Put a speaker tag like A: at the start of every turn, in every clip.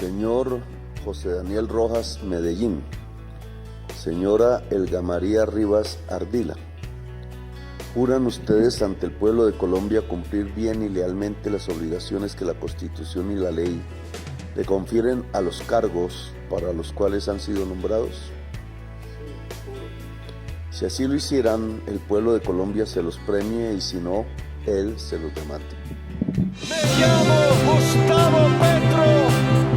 A: Señor José Daniel Rojas Medellín, señora Elga María Rivas Ardila, ¿juran ustedes ante el pueblo de Colombia cumplir bien y lealmente las obligaciones que la Constitución y la ley le confieren a los cargos para los cuales han sido nombrados? Si así lo hicieran, el pueblo de Colombia se los premie y si no, él se los demande.
B: Me llamo Gustavo Petro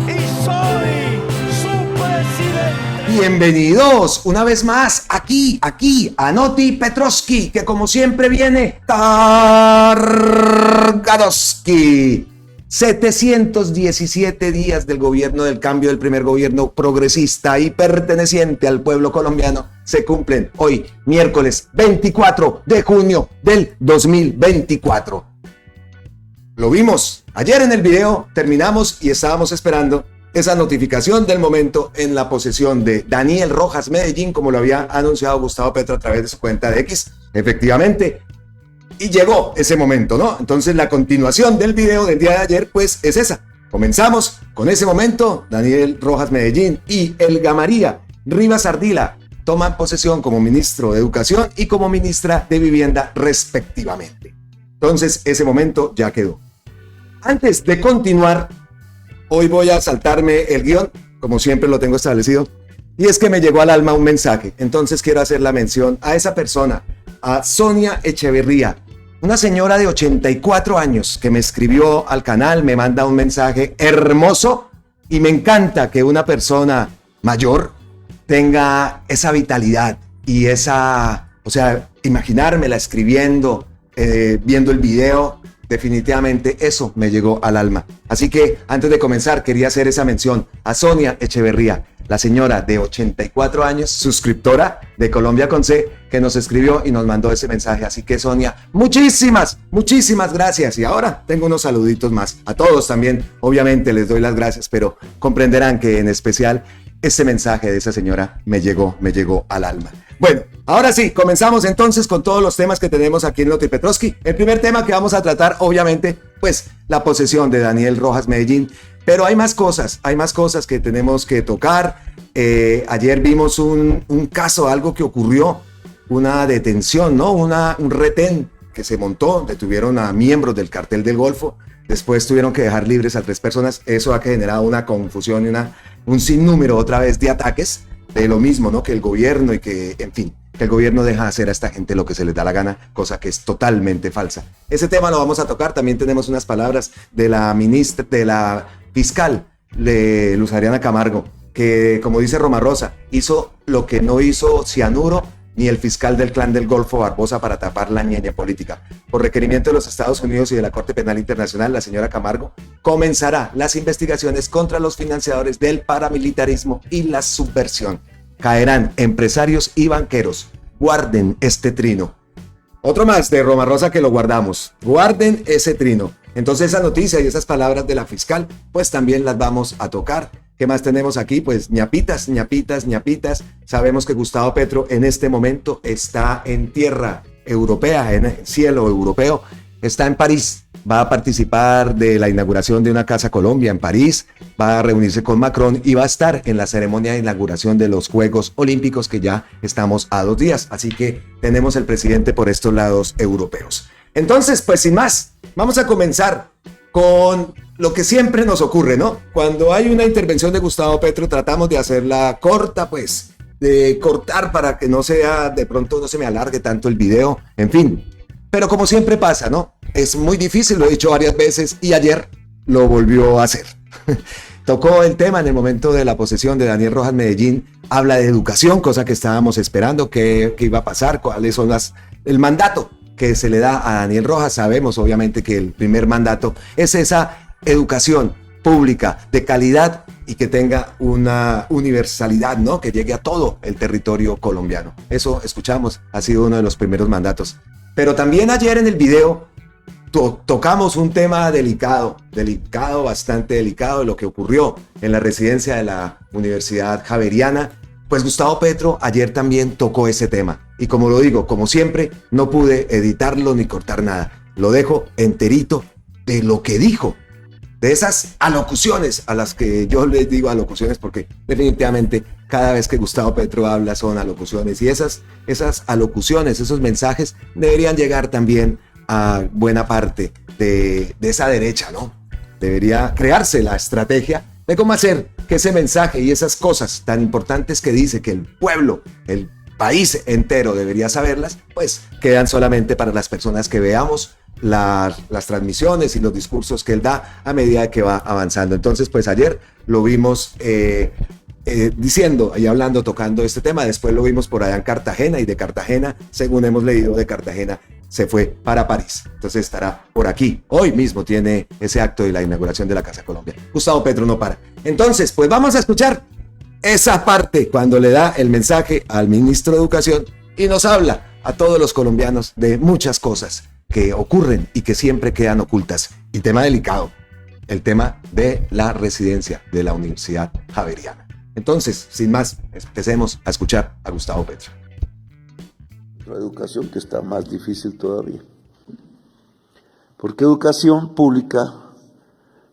B: y soy su presidente.
C: Bienvenidos una vez más aquí a Noti Petroski, que como siempre viene Targadoski. 717 días del gobierno del cambio, del primer gobierno progresista y perteneciente al pueblo colombiano se cumplen hoy, miércoles 24 de junio del 2024. Lo vimos ayer en el video, terminamos y estábamos esperando esa notificación del momento en la posesión de Daniel Rojas Medellín, como lo había anunciado Gustavo Petro a través de su cuenta de X, efectivamente. Y llegó ese momento, ¿no? Entonces la continuación del video del día de ayer, pues es esa. Comenzamos con ese momento. Daniel Rojas Medellín y Elga María Rivas Ardila toman posesión como ministro de Educación y como ministra de Vivienda respectivamente. Entonces ese momento ya quedó. Antes de continuar, hoy voy a saltarme el guión, como siempre lo tengo establecido, y es que me llegó al alma un mensaje. Entonces quiero hacer la mención a esa persona, a Sonia Echeverría, una señora de 84 años que me escribió al canal, me manda un mensaje hermoso y me encanta que una persona mayor tenga esa vitalidad y esa, imaginármela escribiendo, viendo el video, definitivamente eso me llegó al alma. Así que antes de comenzar quería hacer esa mención a Sonia Echeverría, la señora de 84 años, suscriptora de Colombia con C, que nos escribió y nos mandó ese mensaje. Así que Sonia, muchísimas gracias. Y ahora tengo unos saluditos más. A todos también, obviamente les doy las gracias, pero comprenderán que en especial este mensaje de esa señora me llegó al alma. Bueno, ahora sí, comenzamos entonces con todos los temas que tenemos aquí en Noti Petroski. El primer tema que vamos a tratar, obviamente, pues la posesión de Daniel Rojas Medellín. Pero hay más cosas que tenemos que tocar. Ayer vimos un caso, algo que ocurrió, una detención, ¿no? Un retén que se montó, detuvieron a miembros del cartel del Golfo, después tuvieron que dejar libres a 3 personas. Eso ha generado una confusión y un sinnúmero otra vez de ataques de lo mismo, ¿no? Que el gobierno y que, en fin, que el gobierno deja hacer a esta gente lo que se les da la gana, cosa que es totalmente falsa. Ese tema lo vamos a tocar. También tenemos unas palabras de la fiscal de Luz Adriana Camargo, que, como dice Roma Rosa, hizo lo que no hizo Cianuro ni el fiscal del Clan del Golfo Barbosa para tapar la ñeña política. Por requerimiento de los Estados Unidos y de la Corte Penal Internacional, la señora Camargo comenzará las investigaciones contra los financiadores del paramilitarismo y la subversión. Caerán empresarios y banqueros. Guarden este trino. Otro más de Roma Rosa que lo guardamos. Guarden ese trino. Entonces esa noticia y esas palabras de la fiscal, pues también las vamos a tocar. ¿Qué más tenemos aquí? Pues ñapitas. Sabemos que Gustavo Petro en este momento está en tierra europea, en el cielo europeo. Está en París. Va a participar de la inauguración de una Casa Colombia en París. Va a reunirse con Macron y va a estar en la ceremonia de inauguración de los Juegos Olímpicos, que ya estamos a 2 días. Así que tenemos el presidente por estos lados europeos. Entonces, pues sin más, vamos a comenzar con lo que siempre nos ocurre, ¿no? Cuando hay una intervención de Gustavo Petro, tratamos de hacerla corta, pues, de cortar para que no sea, de pronto no se me alargue tanto el video, en fin. Pero como siempre pasa, ¿no? Es muy difícil, lo he dicho varias veces y ayer lo volvió a hacer. Tocó el tema en el momento de la posesión de Daniel Rojas Medellín, habla de educación, cosa que estábamos esperando, qué iba a pasar, cuáles son el mandato que se le da a Daniel Rojas. Sabemos obviamente que el primer mandato es esa educación pública de calidad y que tenga una universalidad, ¿no? Que llegue a todo el territorio colombiano. Eso escuchamos, ha sido uno de los primeros mandatos. Pero también ayer en el video tocamos un tema delicado, bastante delicado, de lo que ocurrió en la residencia de la Universidad Javeriana. Pues Gustavo Petro ayer también tocó ese tema. Y como lo digo, como siempre, no pude editarlo ni cortar nada. Lo dejo enterito de lo que dijo de esas alocuciones a las que yo les digo alocuciones porque definitivamente cada vez que Gustavo Petro habla son alocuciones, y esas alocuciones, esos mensajes deberían llegar también a buena parte de esa derecha, ¿no? Debería crearse la estrategia de cómo hacer que ese mensaje y esas cosas tan importantes que dice que el pueblo, el país entero debería saberlas, pues quedan solamente para las personas que veamos las transmisiones y los discursos que él da a medida que va avanzando. Entonces, pues ayer lo vimos diciendo y hablando, tocando este tema. Después lo vimos por allá en Cartagena, y de Cartagena, según hemos leído, de Cartagena se fue para París. Entonces estará por aquí. Hoy mismo tiene ese acto de la inauguración de la Casa Colombia. Gustavo Petro no para. Entonces, pues vamos a escuchar esa parte cuando le da el mensaje al ministro de Educación y nos habla a todos los colombianos de muchas cosas que ocurren y que siempre quedan ocultas. Y tema delicado, el tema de la residencia de la Universidad Javeriana. Entonces, sin más, empecemos a escuchar a Gustavo Petro.
A: La educación, que está más difícil todavía. Porque educación pública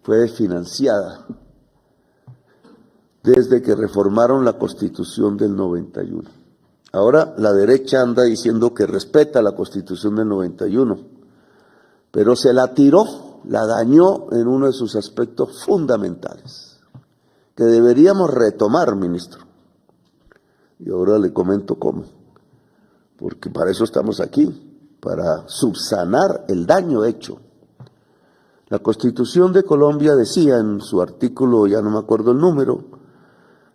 A: fue financiada desde que reformaron la Constitución del 91. Ahora la derecha anda diciendo que respeta la Constitución del 91, pero se la tiró, la dañó en uno de sus aspectos fundamentales, que deberíamos retomar, ministro. Y ahora le comento cómo, porque para eso estamos aquí, para subsanar el daño hecho. La Constitución de Colombia decía en su artículo, ya no me acuerdo el número,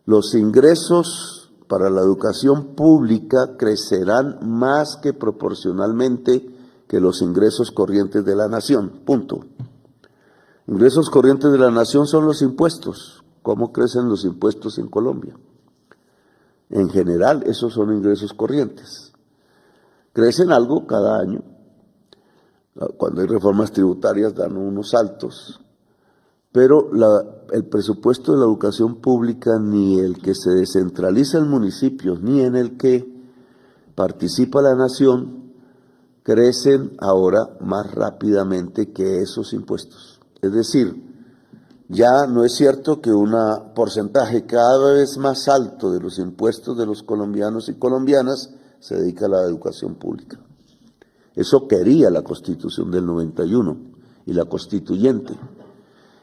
A: los ingresos para la educación pública crecerán más que proporcionalmente que los ingresos corrientes de la nación, punto. Ingresos corrientes de la nación son los impuestos. ¿Cómo crecen los impuestos en Colombia? En general, esos son ingresos corrientes. Crecen algo cada año. Cuando hay reformas tributarias dan unos saltos. Pero el presupuesto de la educación pública, ni el que se descentraliza en municipios, ni en el que participa la nación, crecen ahora más rápidamente que esos impuestos. Es decir, ya no es cierto que un porcentaje cada vez más alto de los impuestos de los colombianos y colombianas se dedica a la educación pública. Eso quería la Constitución del 91 y la Constituyente.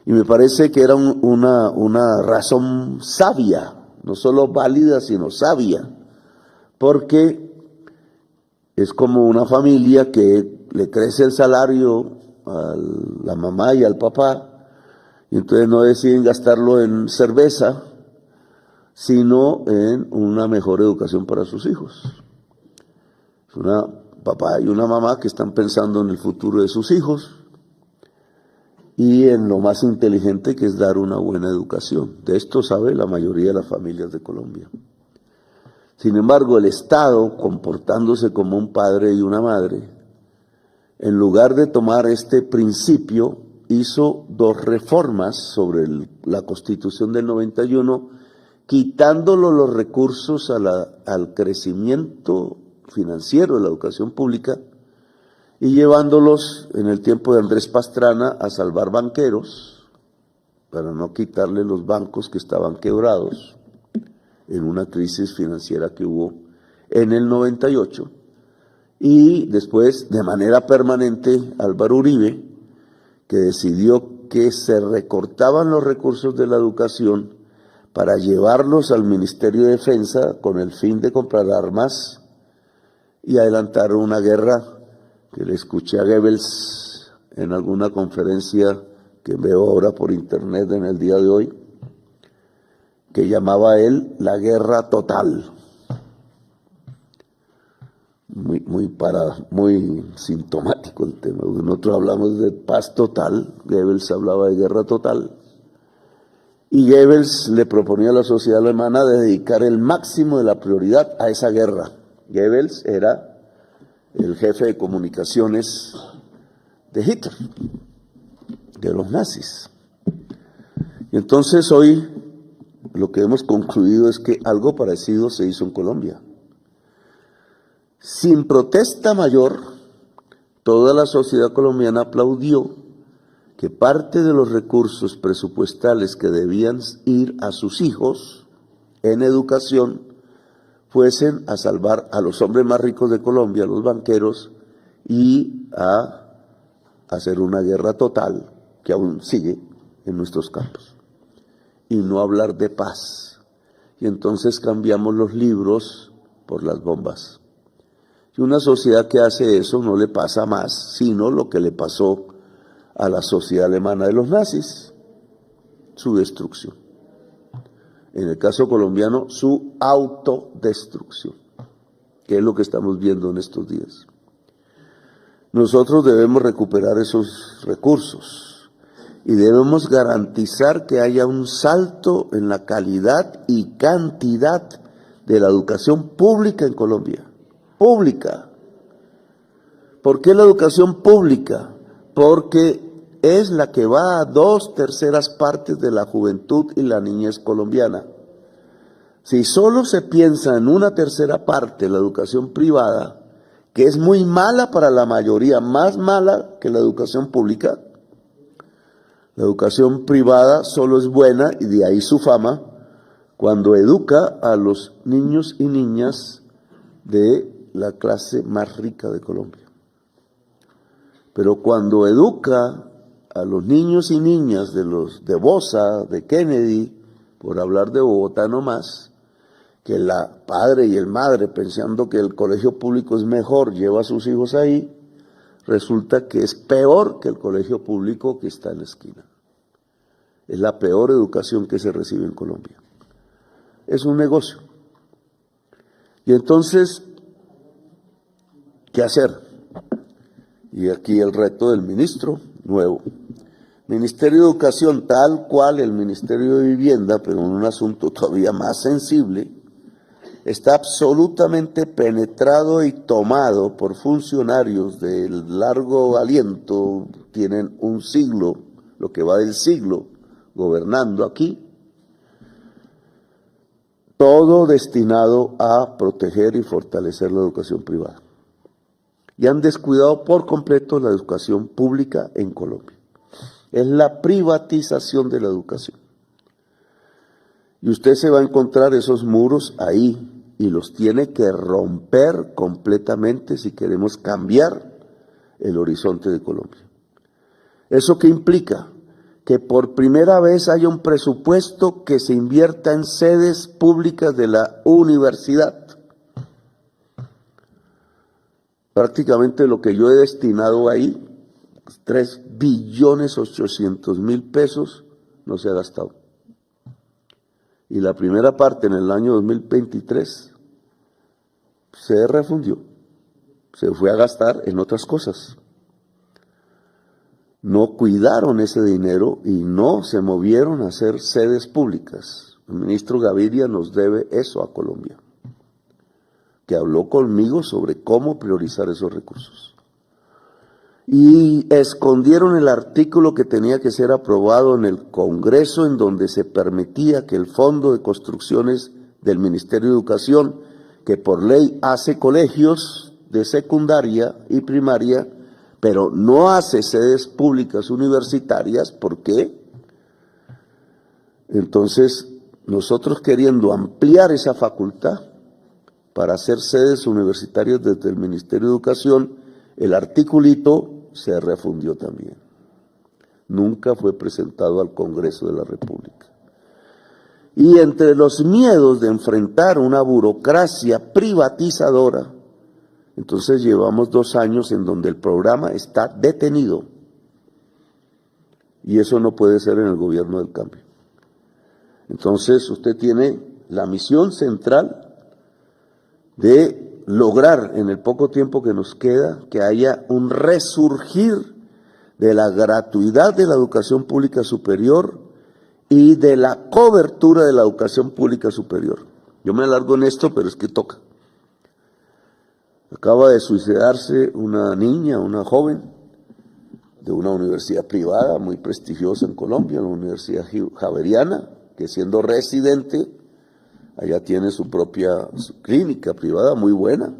A: Y me parece que era una razón sabia, no solo válida, sino sabia, porque es como una familia que le crece el salario a la mamá y al papá, y entonces no deciden gastarlo en cerveza, sino en una mejor educación para sus hijos. Es una papá y una mamá que están pensando en el futuro de sus hijos y en lo más inteligente, que es dar una buena educación. De esto sabe la mayoría de las familias de Colombia. Sin embargo, el Estado, comportándose como un padre y una madre, en lugar de tomar este principio, hizo dos reformas sobre la Constitución del 91, quitándole los recursos al crecimiento financiero de la educación pública y llevándolos en el tiempo de Andrés Pastrana a salvar banqueros, para no quitarle los bancos que estaban quebrados en una crisis financiera que hubo en el 98, y después de manera permanente Álvaro Uribe, que decidió que se recortaban los recursos de la educación para llevarlos al Ministerio de Defensa con el fin de comprar armas y adelantar una guerra que le escuché a Goebbels en alguna conferencia que veo ahora por internet en el día de hoy, que llamaba él la guerra total. Muy sintomático el tema. Nosotros hablamos de paz total, Goebbels hablaba de guerra total, y Goebbels le proponía a la sociedad alemana dedicar el máximo de la prioridad a esa guerra. Goebbels era el jefe de comunicaciones de Hitler, de los nazis. Y entonces hoy lo que hemos concluido es que algo parecido se hizo en Colombia. Sin protesta mayor, toda la sociedad colombiana aplaudió que parte de los recursos presupuestales que debían ir a sus hijos en educación fuesen a salvar a los hombres más ricos de Colombia, a los banqueros, y a hacer una guerra total que aún sigue en nuestros campos, y no hablar de paz. Y entonces cambiamos los libros por las bombas. Y una sociedad que hace eso no le pasa más, sino lo que le pasó a la sociedad alemana de los nazis, su destrucción. En el caso colombiano, su autodestrucción, que es lo que estamos viendo en estos días. Nosotros debemos recuperar esos recursos y debemos garantizar que haya un salto en la calidad y cantidad de la educación pública en Colombia. Pública. ¿Por qué la educación pública? Porque es la que va a 2/3 partes de la juventud y la niñez colombiana. Si solo se piensa en 1/3 parte la educación privada, que es muy mala para la mayoría, más mala que la educación pública, la educación privada solo es buena, y de ahí su fama, cuando educa a los niños y niñas de la clase más rica de Colombia. Pero cuando educa a los niños y niñas de los de Bosa, de Kennedy, por hablar de Bogotá nomás, que la padre y el madre, pensando que el colegio público es mejor, lleva a sus hijos ahí, resulta que es peor que el colegio público que está en la esquina. Es la peor educación que se recibe en Colombia. Es un negocio. Y entonces, ¿qué hacer? Y aquí el reto del ministro nuevo. Ministerio de Educación, tal cual el Ministerio de Vivienda, pero en un asunto todavía más sensible, está absolutamente penetrado y tomado por funcionarios de largo aliento, tienen un siglo, lo que va del siglo, gobernando aquí, todo destinado a proteger y fortalecer la educación privada. Y han descuidado por completo la educación pública en Colombia. Es la privatización de la educación. Y usted se va a encontrar esos muros ahí y los tiene que romper completamente si queremos cambiar el horizonte de Colombia. ¿Eso qué implica? Que por primera vez haya un presupuesto que se invierta en sedes públicas de la universidad. Prácticamente lo que yo he destinado ahí, 3.800.000 pesos, no se ha gastado. Y la primera parte en el año 2023 se refundió, se fue a gastar en otras cosas. No cuidaron ese dinero y no se movieron a hacer sedes públicas. El ministro Gaviria nos debe eso a Colombia, que habló conmigo sobre cómo priorizar esos recursos. Y escondieron el artículo que tenía que ser aprobado en el Congreso, en donde se permitía que el Fondo de Construcciones del Ministerio de Educación, que por ley hace colegios de secundaria y primaria, pero no hace sedes públicas universitarias. ¿Por qué? Entonces, nosotros queriendo ampliar esa facultad para hacer sedes universitarias desde el Ministerio de Educación, el articulito se refundió también. Nunca fue presentado al Congreso de la República. Y entre los miedos de enfrentar una burocracia privatizadora, entonces llevamos 2 años en donde el programa está detenido. Y eso no puede ser en el gobierno del cambio. Entonces usted tiene la misión central de lograr en el poco tiempo que nos queda que haya un resurgir de la gratuidad de la educación pública superior y de la cobertura de la educación pública superior. Yo me alargo en esto, pero es que toca. Acaba de suicidarse una niña, una joven, de una universidad privada muy prestigiosa en Colombia, la Universidad Javeriana, que siendo residente, allá tiene su propia clínica privada muy buena.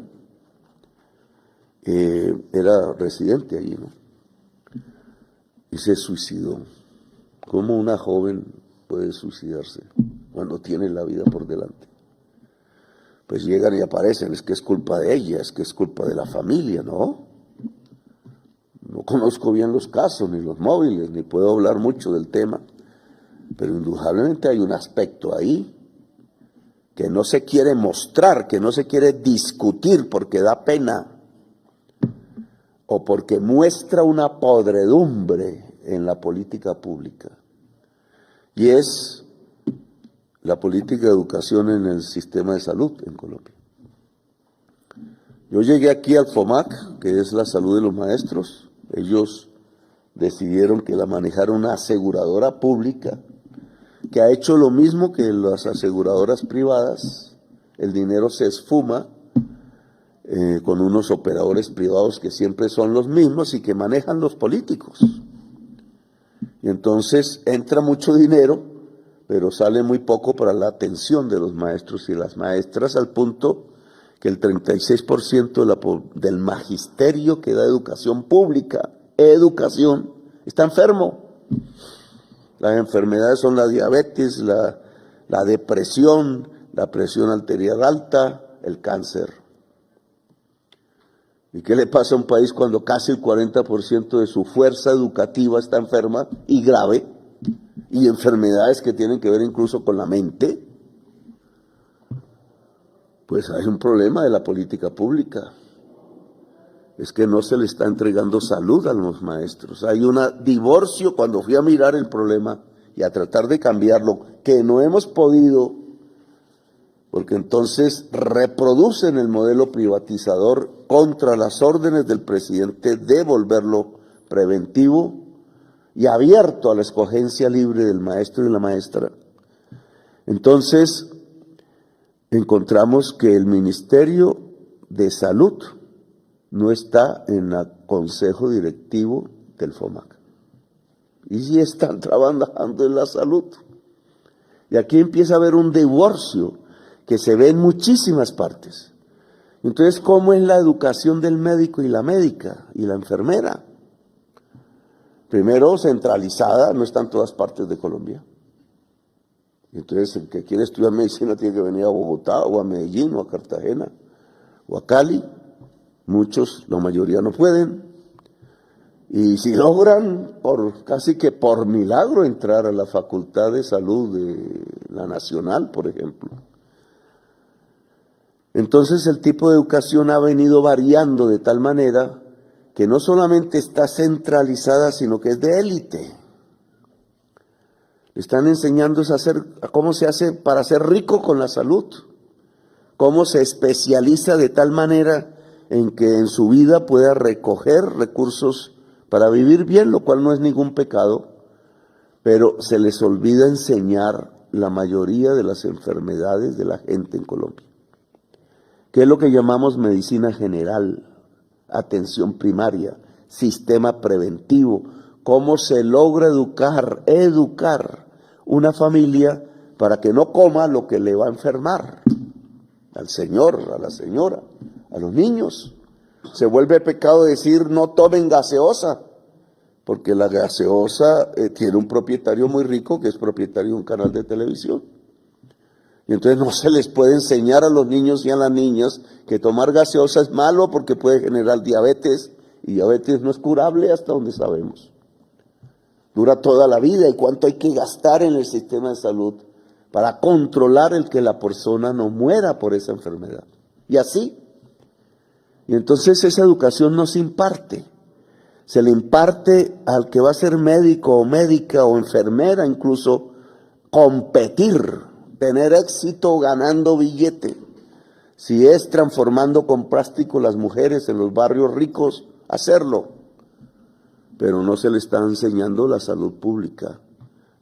A: Era residente allí, ¿no? y se suicidó. ¿Cómo una joven puede suicidarse cuando tiene la vida por delante? Pues llegan y aparecen, es que es culpa de ella, es que es culpa de la familia, ¿no? No conozco bien los casos, ni los móviles, ni puedo hablar mucho del tema, pero indudablemente hay un aspecto ahí que no se quiere mostrar, que no se quiere discutir porque da pena o porque muestra una podredumbre en la política pública. Y es la política de educación en el sistema de salud en Colombia. Yo llegué aquí al FOMAC, que es la salud de los maestros. Ellos decidieron que la manejara una aseguradora pública, que ha hecho lo mismo que las aseguradoras privadas. El dinero se esfuma con unos operadores privados que siempre son los mismos y que manejan los políticos. Y entonces entra mucho dinero, pero sale muy poco para la atención de los maestros y las maestras, al punto que el 36% del magisterio que da educación pública, está enfermo. Las enfermedades son la diabetes, la depresión, la presión arterial alta, el cáncer. ¿Y qué le pasa a un país cuando casi el 40% de su fuerza educativa está enferma y grave? Y enfermedades que tienen que ver incluso con la mente. Pues hay un problema de la política pública. Es que no se le está entregando salud a los maestros. Hay un divorcio. Cuando fui a mirar el problema y a tratar de cambiarlo, que no hemos podido, porque entonces reproducen el modelo privatizador contra las órdenes del presidente de volverlo preventivo y abierto a la escogencia libre del maestro y la maestra. Entonces, encontramos que el Ministerio de Salud no está en el consejo directivo del FOMAC. Y sí están trabajando en la salud. Y aquí empieza a haber un divorcio que se ve en muchísimas partes. Entonces, ¿cómo es la educación del médico y la médica y la enfermera? Primero, centralizada, no está en todas partes de Colombia. Entonces, el que quiere estudiar medicina tiene que venir a Bogotá, o a Medellín, o a Cartagena, o a Cali. Muchos, la mayoría no pueden. Y si logran, casi que por milagro, entrar a la Facultad de Salud de la Nacional, por ejemplo. Entonces el tipo de educación ha venido variando de tal manera que no solamente está centralizada, sino que es de élite. Le están enseñando a cómo se hace para ser rico con la salud, cómo se especializa de tal manera en que en su vida pueda recoger recursos para vivir bien, lo cual no es ningún pecado, pero se les olvida enseñar la mayoría de las enfermedades de la gente en Colombia, que es lo que llamamos medicina general, atención primaria, sistema preventivo, cómo se logra educar una familia para que no coma lo que le va a enfermar al señor, a la señora, a los niños. Se vuelve pecado decir no tomen gaseosa, porque la gaseosa tiene un propietario muy rico que es propietario de un canal de televisión. Y entonces no se les puede enseñar a los niños y a las niñas que tomar gaseosa es malo porque puede generar diabetes, y diabetes no es curable hasta donde sabemos. Dura toda la vida, y cuánto hay que gastar en el sistema de salud para controlar el que la persona no muera por esa enfermedad. Y así. Y entonces esa educación no se imparte. Se le imparte al que va a ser médico o médica o enfermera, incluso competir, tener éxito ganando billete. Si es transformando con plástico las mujeres en los barrios ricos, hacerlo. Pero no se le está enseñando la salud pública,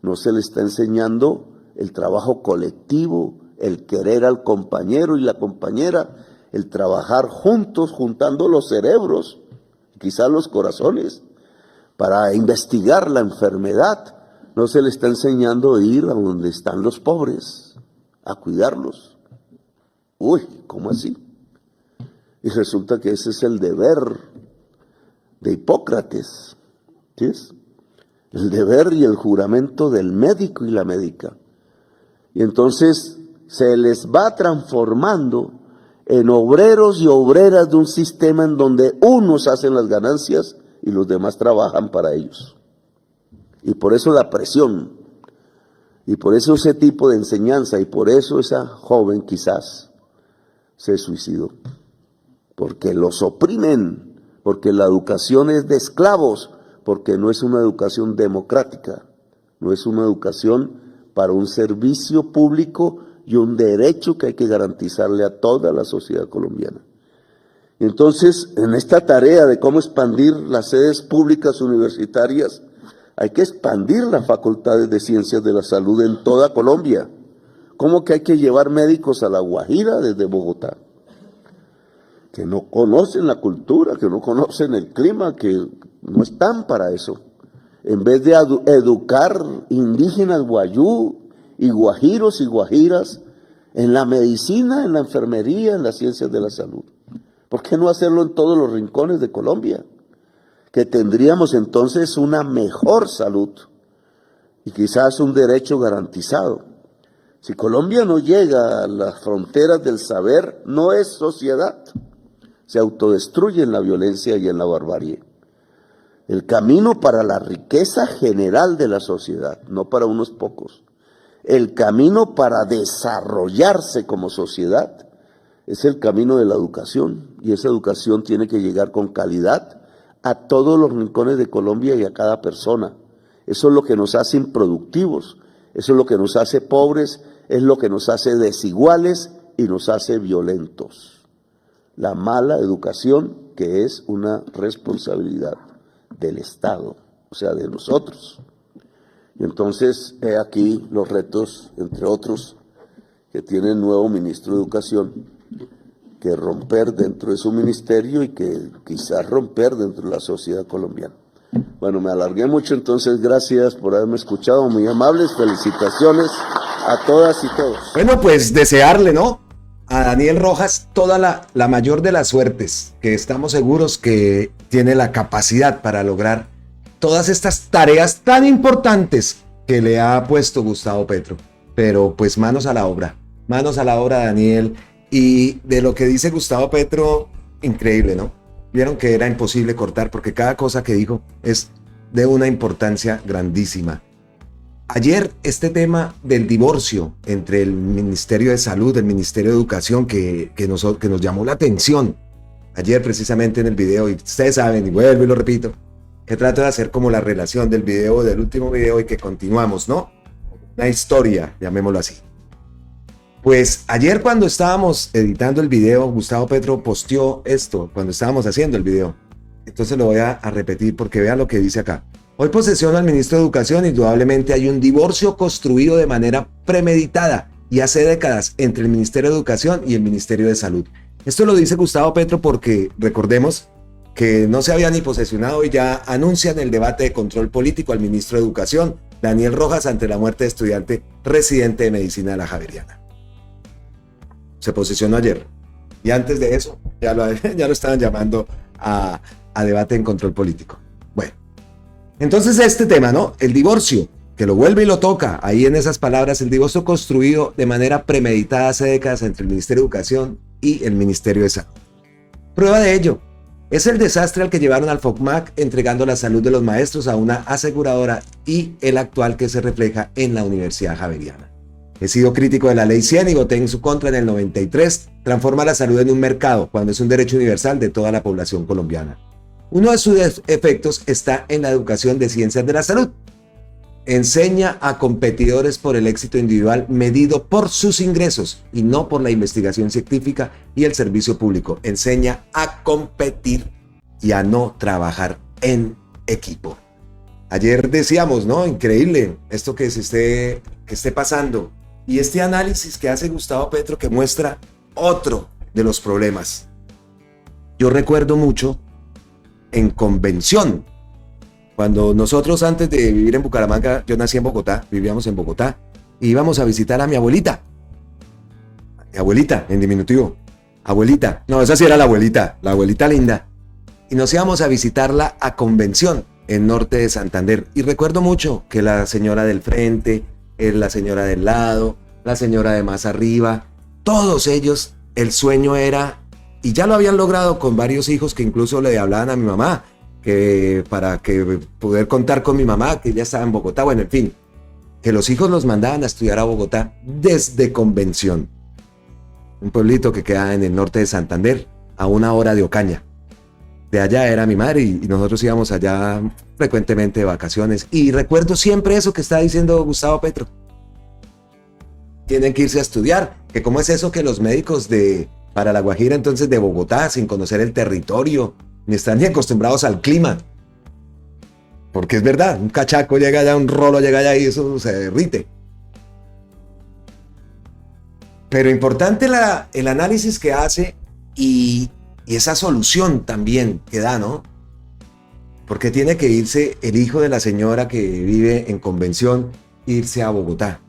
A: no se le está enseñando el trabajo colectivo, el querer al compañero y la compañera, el trabajar juntos, juntando los cerebros, quizás los corazones, para investigar la enfermedad. No se le está enseñando a ir a donde están los pobres, a cuidarlos. Uy, ¿cómo así? Y resulta que ese es el deber de Hipócrates. ¿Sí? el deber y el juramento del médico y la médica. Y entonces se les va transformando en obreros y obreras de un sistema en donde unos hacen las ganancias y los demás trabajan para ellos. Y por eso la presión, y por eso ese tipo de enseñanza, y por eso esa joven quizás se suicidó. Porque los oprimen, porque la educación es de esclavos, porque no es una educación democrática, no es una educación para un servicio público y un derecho que hay que garantizarle a toda la sociedad colombiana. Entonces, en esta tarea de cómo expandir las sedes públicas universitarias, hay que expandir las facultades de ciencias de la salud en toda Colombia. ¿Cómo que hay que llevar médicos a La Guajira desde Bogotá? Que no conocen la cultura, que no conocen el clima, que no están para eso. En vez de educar indígenas guayú y guajiros y guajiras en la medicina, en la enfermería, en las ciencias de la salud. ¿Por qué no hacerlo en todos los rincones de Colombia? Que tendríamos entonces una mejor salud y quizás un derecho garantizado. Si Colombia no llega a las fronteras del saber, no es sociedad. Se autodestruye en la violencia y en la barbarie. El camino para la riqueza general de la sociedad, no para unos pocos. El camino para desarrollarse como sociedad es el camino de la educación. Y esa educación tiene que llegar con calidad a todos los rincones de Colombia y a cada persona. Eso es lo que nos hace improductivos, eso es lo que nos hace pobres, es lo que nos hace desiguales y nos hace violentos. La mala educación, que es una responsabilidad del Estado, o sea, de nosotros. Y entonces, he aquí los retos, entre otros, que tiene el nuevo ministro de Educación, que romper dentro de su ministerio y que quizás romper dentro de la sociedad colombiana. Bueno, me alargué mucho, entonces gracias por haberme escuchado, muy amables, felicitaciones a todas y todos.
C: Bueno, pues desearle, ¿no?, a Daniel Rojas toda la mayor de las suertes, que estamos seguros que tiene la capacidad para lograr todas estas tareas tan importantes que le ha puesto Gustavo Petro. Pero pues manos a la obra, Daniel. Y de lo que dice Gustavo Petro, increíble, ¿no? Vieron que era imposible cortar porque cada cosa que dijo es de una importancia grandísima. Ayer este tema del divorcio entre el Ministerio de Salud, el Ministerio de Educación, que nos llamó la atención. Ayer precisamente en el video, y ustedes saben, y vuelvo y lo repito, que trato de hacer como la relación del video, del último video, y que continuamos, ¿no? Una historia, llamémoslo así. Pues ayer cuando estábamos editando el video, Gustavo Petro posteó esto, cuando estábamos haciendo el video. Entonces lo voy a repetir porque vean lo que dice acá. Hoy posesiona al ministro de Educación, indudablemente hay un divorcio construido de manera premeditada y hace décadas entre el Ministerio de Educación y el Ministerio de Salud. Esto lo dice Gustavo Petro porque recordemos que no se había ni posesionado y ya anuncian el debate de control político al ministro de Educación, Daniel Rojas, ante la muerte de estudiante residente de medicina de la Javeriana. Se posesionó ayer y antes de eso ya lo estaban llamando a debate en control político. Bueno, entonces este tema, ¿no? El divorcio, que lo vuelve y lo toca, ahí en esas palabras, el divorcio construido de manera premeditada hace décadas entre el Ministerio de Educación y el Ministerio de Salud. Prueba de ello es el desastre al que llevaron al FOCMAC entregando la salud de los maestros a una aseguradora y el actual que se refleja en la Universidad Javeriana. He sido crítico de la Ley 100 y voté en su contra en el 93. Transforma la salud en un mercado cuando es un derecho universal de toda la población colombiana. Uno de sus efectos está en la educación de ciencias de la salud. Enseña a competidores por el éxito individual medido por sus ingresos y no por la investigación científica y el servicio público. Enseña a competir y a no trabajar en equipo. Ayer decíamos, ¿no? Increíble esto que esté pasando. Y este análisis que hace Gustavo Petro que muestra otro de los problemas. Yo recuerdo mucho en convención, cuando nosotros antes de vivir en Bucaramanga, yo nací en Bogotá, vivíamos en Bogotá, y íbamos a visitar a mi abuelita en diminutivo, abuelita, no, esa sí era la abuelita linda, y nos íbamos a visitarla a convención, en Norte de Santander. Y recuerdo mucho que la señora del frente, la señora del lado, la señora de más arriba, todos ellos, el sueño era, y ya lo habían logrado con varios hijos que incluso le hablaban a mi mamá, que para que poder contar con mi mamá, que ya estaba en Bogotá, bueno, en fin, que los hijos los mandaban a estudiar a Bogotá desde Convención, un pueblito que queda en el norte de Santander, a 1 hora de Ocaña. De allá era mi madre y nosotros íbamos allá frecuentemente de vacaciones. Y recuerdo siempre eso que está diciendo Gustavo Petro. Tienen que irse a estudiar, que cómo es eso que los médicos para La Guajira, entonces de Bogotá, sin conocer el territorio, ni están ni acostumbrados al clima. Porque es verdad, un cachaco llega allá, un rolo llega allá y eso se derrite. Pero importante el análisis que hace y esa solución también que da, ¿no? Porque tiene que irse el hijo de la señora que vive en Convención, irse a Bogotá.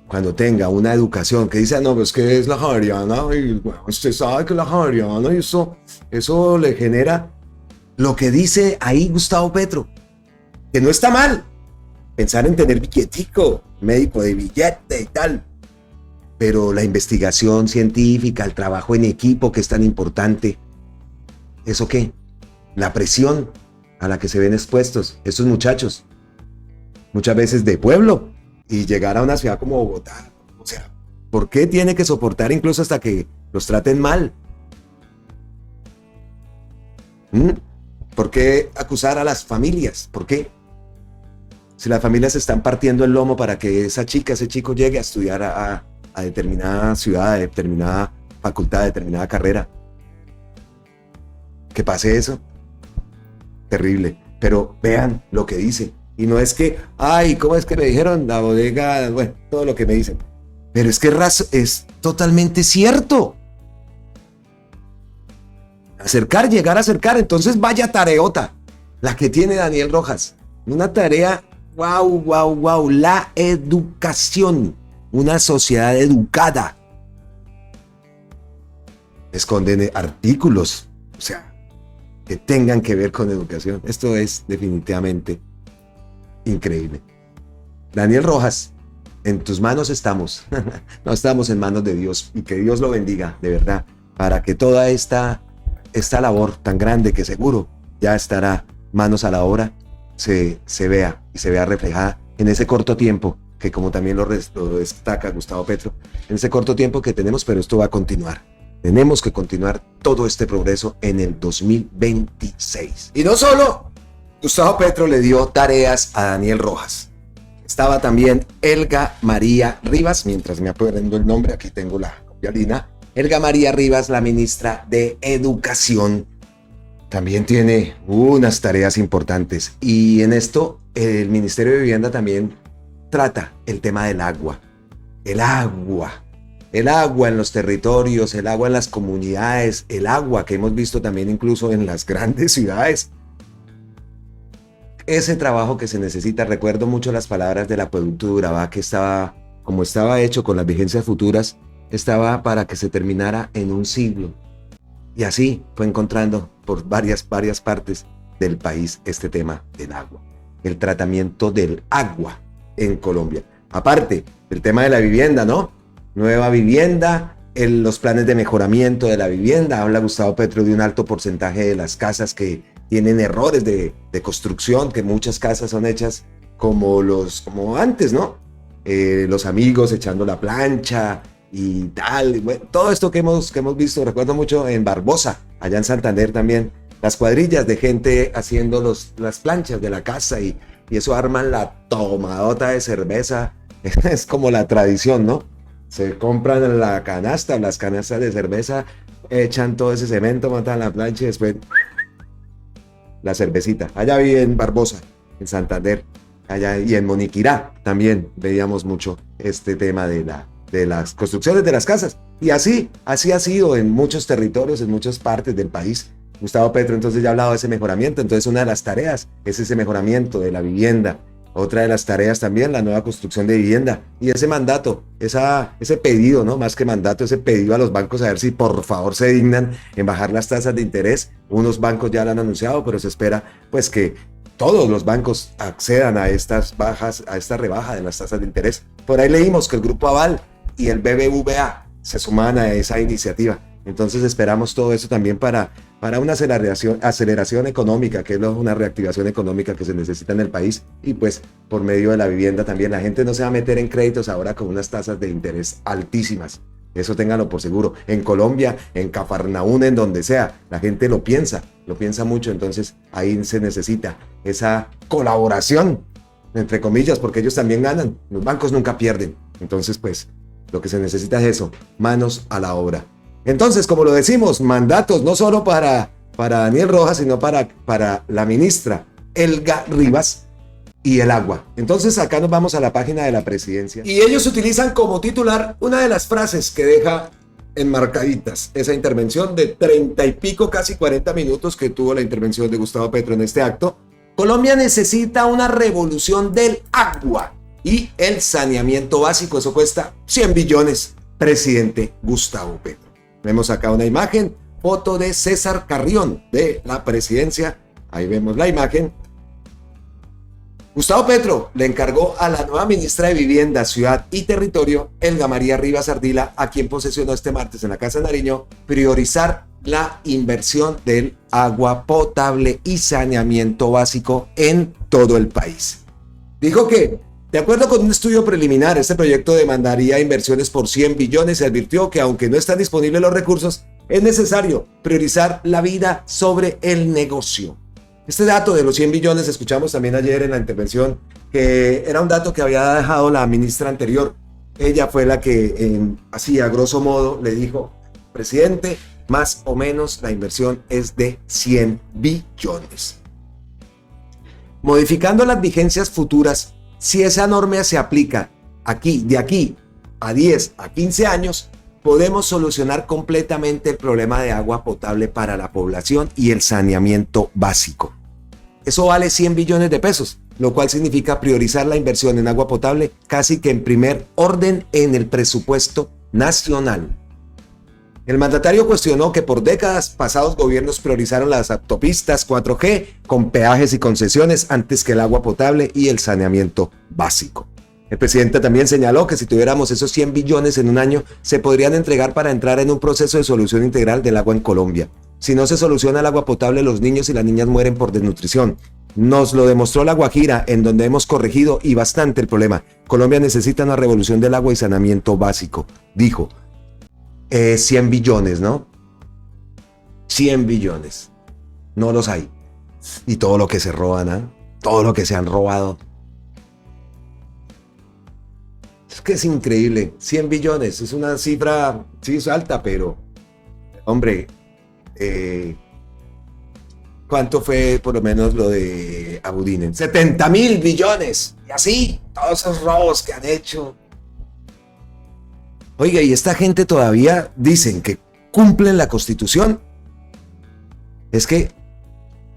C: Cuando tenga una educación que dice, no, pues que es la Javeriana, y bueno, usted sabe que la Javeriana, y eso le genera lo que dice ahí Gustavo Petro, que no está mal pensar en tener billetico, médico de billete y tal. Pero la investigación científica, el trabajo en equipo que es tan importante, ¿eso qué? La presión a la que se ven expuestos estos muchachos, muchas veces de pueblo, y llegar a una ciudad como Bogotá. O sea, ¿por qué tiene que soportar incluso hasta que los traten mal? ¿Por qué acusar a las familias? ¿Por qué? Si las familias están partiendo el lomo para que esa chica, ese chico llegue a estudiar a determinada ciudad, a determinada facultad, a determinada carrera. Que pase eso. Terrible. Pero vean lo que dice. Y no es que, ay, ¿cómo es que me dijeron? La bodega, bueno, todo lo que me dicen. Pero es que es totalmente cierto. Acercar, llegar a acercar. Entonces vaya tareota la que tiene Daniel Rojas. Una tarea, wow. La educación. Una sociedad educada. Esconden artículos, o sea, que tengan que ver con educación. Esto es definitivamente increíble. Daniel Rojas, en tus manos estamos. No estamos en manos de Dios. Y que Dios lo bendiga, de verdad, para que toda esta labor tan grande que seguro ya estará manos a la obra, se vea y se vea reflejada en ese corto tiempo que, como también lo destaca Gustavo Petro, en ese corto tiempo que tenemos, pero esto va a continuar. Tenemos que continuar todo este progreso en el 2026. Y no solo Gustavo Petro le dio tareas a Daniel Rojas. Estaba también Helga María Rivas, mientras me aprendo el nombre, aquí tengo la copialina. Helga María Rivas, la ministra de Educación, también tiene unas tareas importantes. Y en esto, el Ministerio de Vivienda también trata el tema del agua. El agua en los territorios, el agua en las comunidades, el agua que hemos visto también incluso en las grandes ciudades. Ese trabajo que se necesita, recuerdo mucho las palabras del acueducto de Urabá, que estaba hecho con las vigencias futuras, estaba para que se terminara en un siglo. Y así fue encontrando por varias partes del país este tema del agua, el tratamiento del agua en Colombia. Aparte del tema de la vivienda, ¿no? Nueva vivienda, los planes de mejoramiento de la vivienda. Habla Gustavo Petro de un alto porcentaje de las casas que tienen errores de construcción, que muchas casas son hechas como antes, ¿no? Los amigos echando la plancha y tal. Bueno, todo esto que hemos visto, recuerdo mucho en Barbosa, allá en Santander también, las cuadrillas de gente haciendo las planchas de la casa y eso arman la tomadota de cerveza. Es como la tradición, ¿no? Se compran las canastas de cerveza, echan todo ese cemento, montan la plancha y después la cervecita. Allá vi en Barbosa, en Santander, allá y en Moniquirá también veíamos mucho este tema de las construcciones de las casas. Y así ha sido en muchos territorios, en muchas partes del país. Gustavo Petro entonces ya ha hablado de ese mejoramiento. Entonces una de las tareas es ese mejoramiento de la vivienda. Otra de las tareas también, la nueva construcción de vivienda. Y ese mandato, ese pedido, ¿no? Más que mandato, ese pedido a los bancos a ver si por favor se dignan en bajar las tasas de interés. Unos bancos ya lo han anunciado, pero se espera pues que todos los bancos accedan a estas bajas, a esta rebaja de las tasas de interés. Por ahí leímos que el Grupo Aval y el BBVA se suman a esa iniciativa. Entonces esperamos todo eso también para una aceleración económica, que es una reactivación económica que se necesita en el país, y pues por medio de la vivienda también. La gente no se va a meter en créditos ahora con unas tasas de interés altísimas. Eso ténganlo por seguro. En Colombia, en Cafarnaún, en donde sea, la gente lo piensa mucho. Entonces ahí se necesita esa colaboración, entre comillas, porque ellos también ganan. Los bancos nunca pierden. Entonces pues lo que se necesita es eso, manos a la obra. Entonces, como lo decimos, mandatos no solo para Daniel Rojas, sino para la ministra Elga Rivas y el agua. Entonces acá nos vamos a la página de la presidencia y ellos utilizan como titular una de las frases que deja enmarcaditas esa intervención de 30 y pico, casi 40 minutos que tuvo la intervención de Gustavo Petro en este acto. Colombia necesita una revolución del agua y el saneamiento básico. Eso cuesta 100 billones, presidente Gustavo Petro. Vemos acá una imagen, foto de César Carrión de la presidencia. Ahí vemos la imagen. Gustavo Petro le encargó a la nueva ministra de Vivienda, Ciudad y Territorio, Elga María Rivas Ardila, a quien posesionó este martes en la Casa de Nariño, priorizar la inversión del agua potable y saneamiento básico en todo el país. Dijo que, de acuerdo con un estudio preliminar, este proyecto demandaría inversiones por 100 billones y advirtió que aunque no están disponibles los recursos, es necesario priorizar la vida sobre el negocio. Este dato de los 100 billones escuchamos también ayer en la intervención, que era un dato que había dejado la ministra anterior. Ella fue la que, así a grosso modo, le dijo, presidente, más o menos la inversión es de 100 billones. Modificando las vigencias futuras, si esa norma se aplica de aquí a 10 a 15 años, podemos solucionar completamente el problema de agua potable para la población y el saneamiento básico. Eso vale 100 billones de pesos, lo cual significa priorizar la inversión en agua potable casi que en primer orden en el presupuesto nacional. El mandatario cuestionó que por décadas pasados gobiernos priorizaron las autopistas 4G con peajes y concesiones antes que el agua potable y el saneamiento básico. El presidente también señaló que si tuviéramos esos 100 billones en un año, se podrían entregar para entrar en un proceso de solución integral del agua en Colombia. Si no se soluciona el agua potable, los niños y las niñas mueren por desnutrición. Nos lo demostró La Guajira, en donde hemos corregido y bastante el problema. Colombia necesita una revolución del agua y saneamiento básico, dijo. 100 billones, ¿no? 100 billones. No los hay. Y todo lo que se roban, ¿eh? Todo lo que se han robado. Es que es increíble. 100 billones. Es una cifra, sí, es alta, pero... Hombre, ¿cuánto fue por lo menos lo de Abudinen? 70.000 billones. Y así, todos esos robos que han hecho... Oiga, y esta gente todavía dicen que cumplen la Constitución. Es que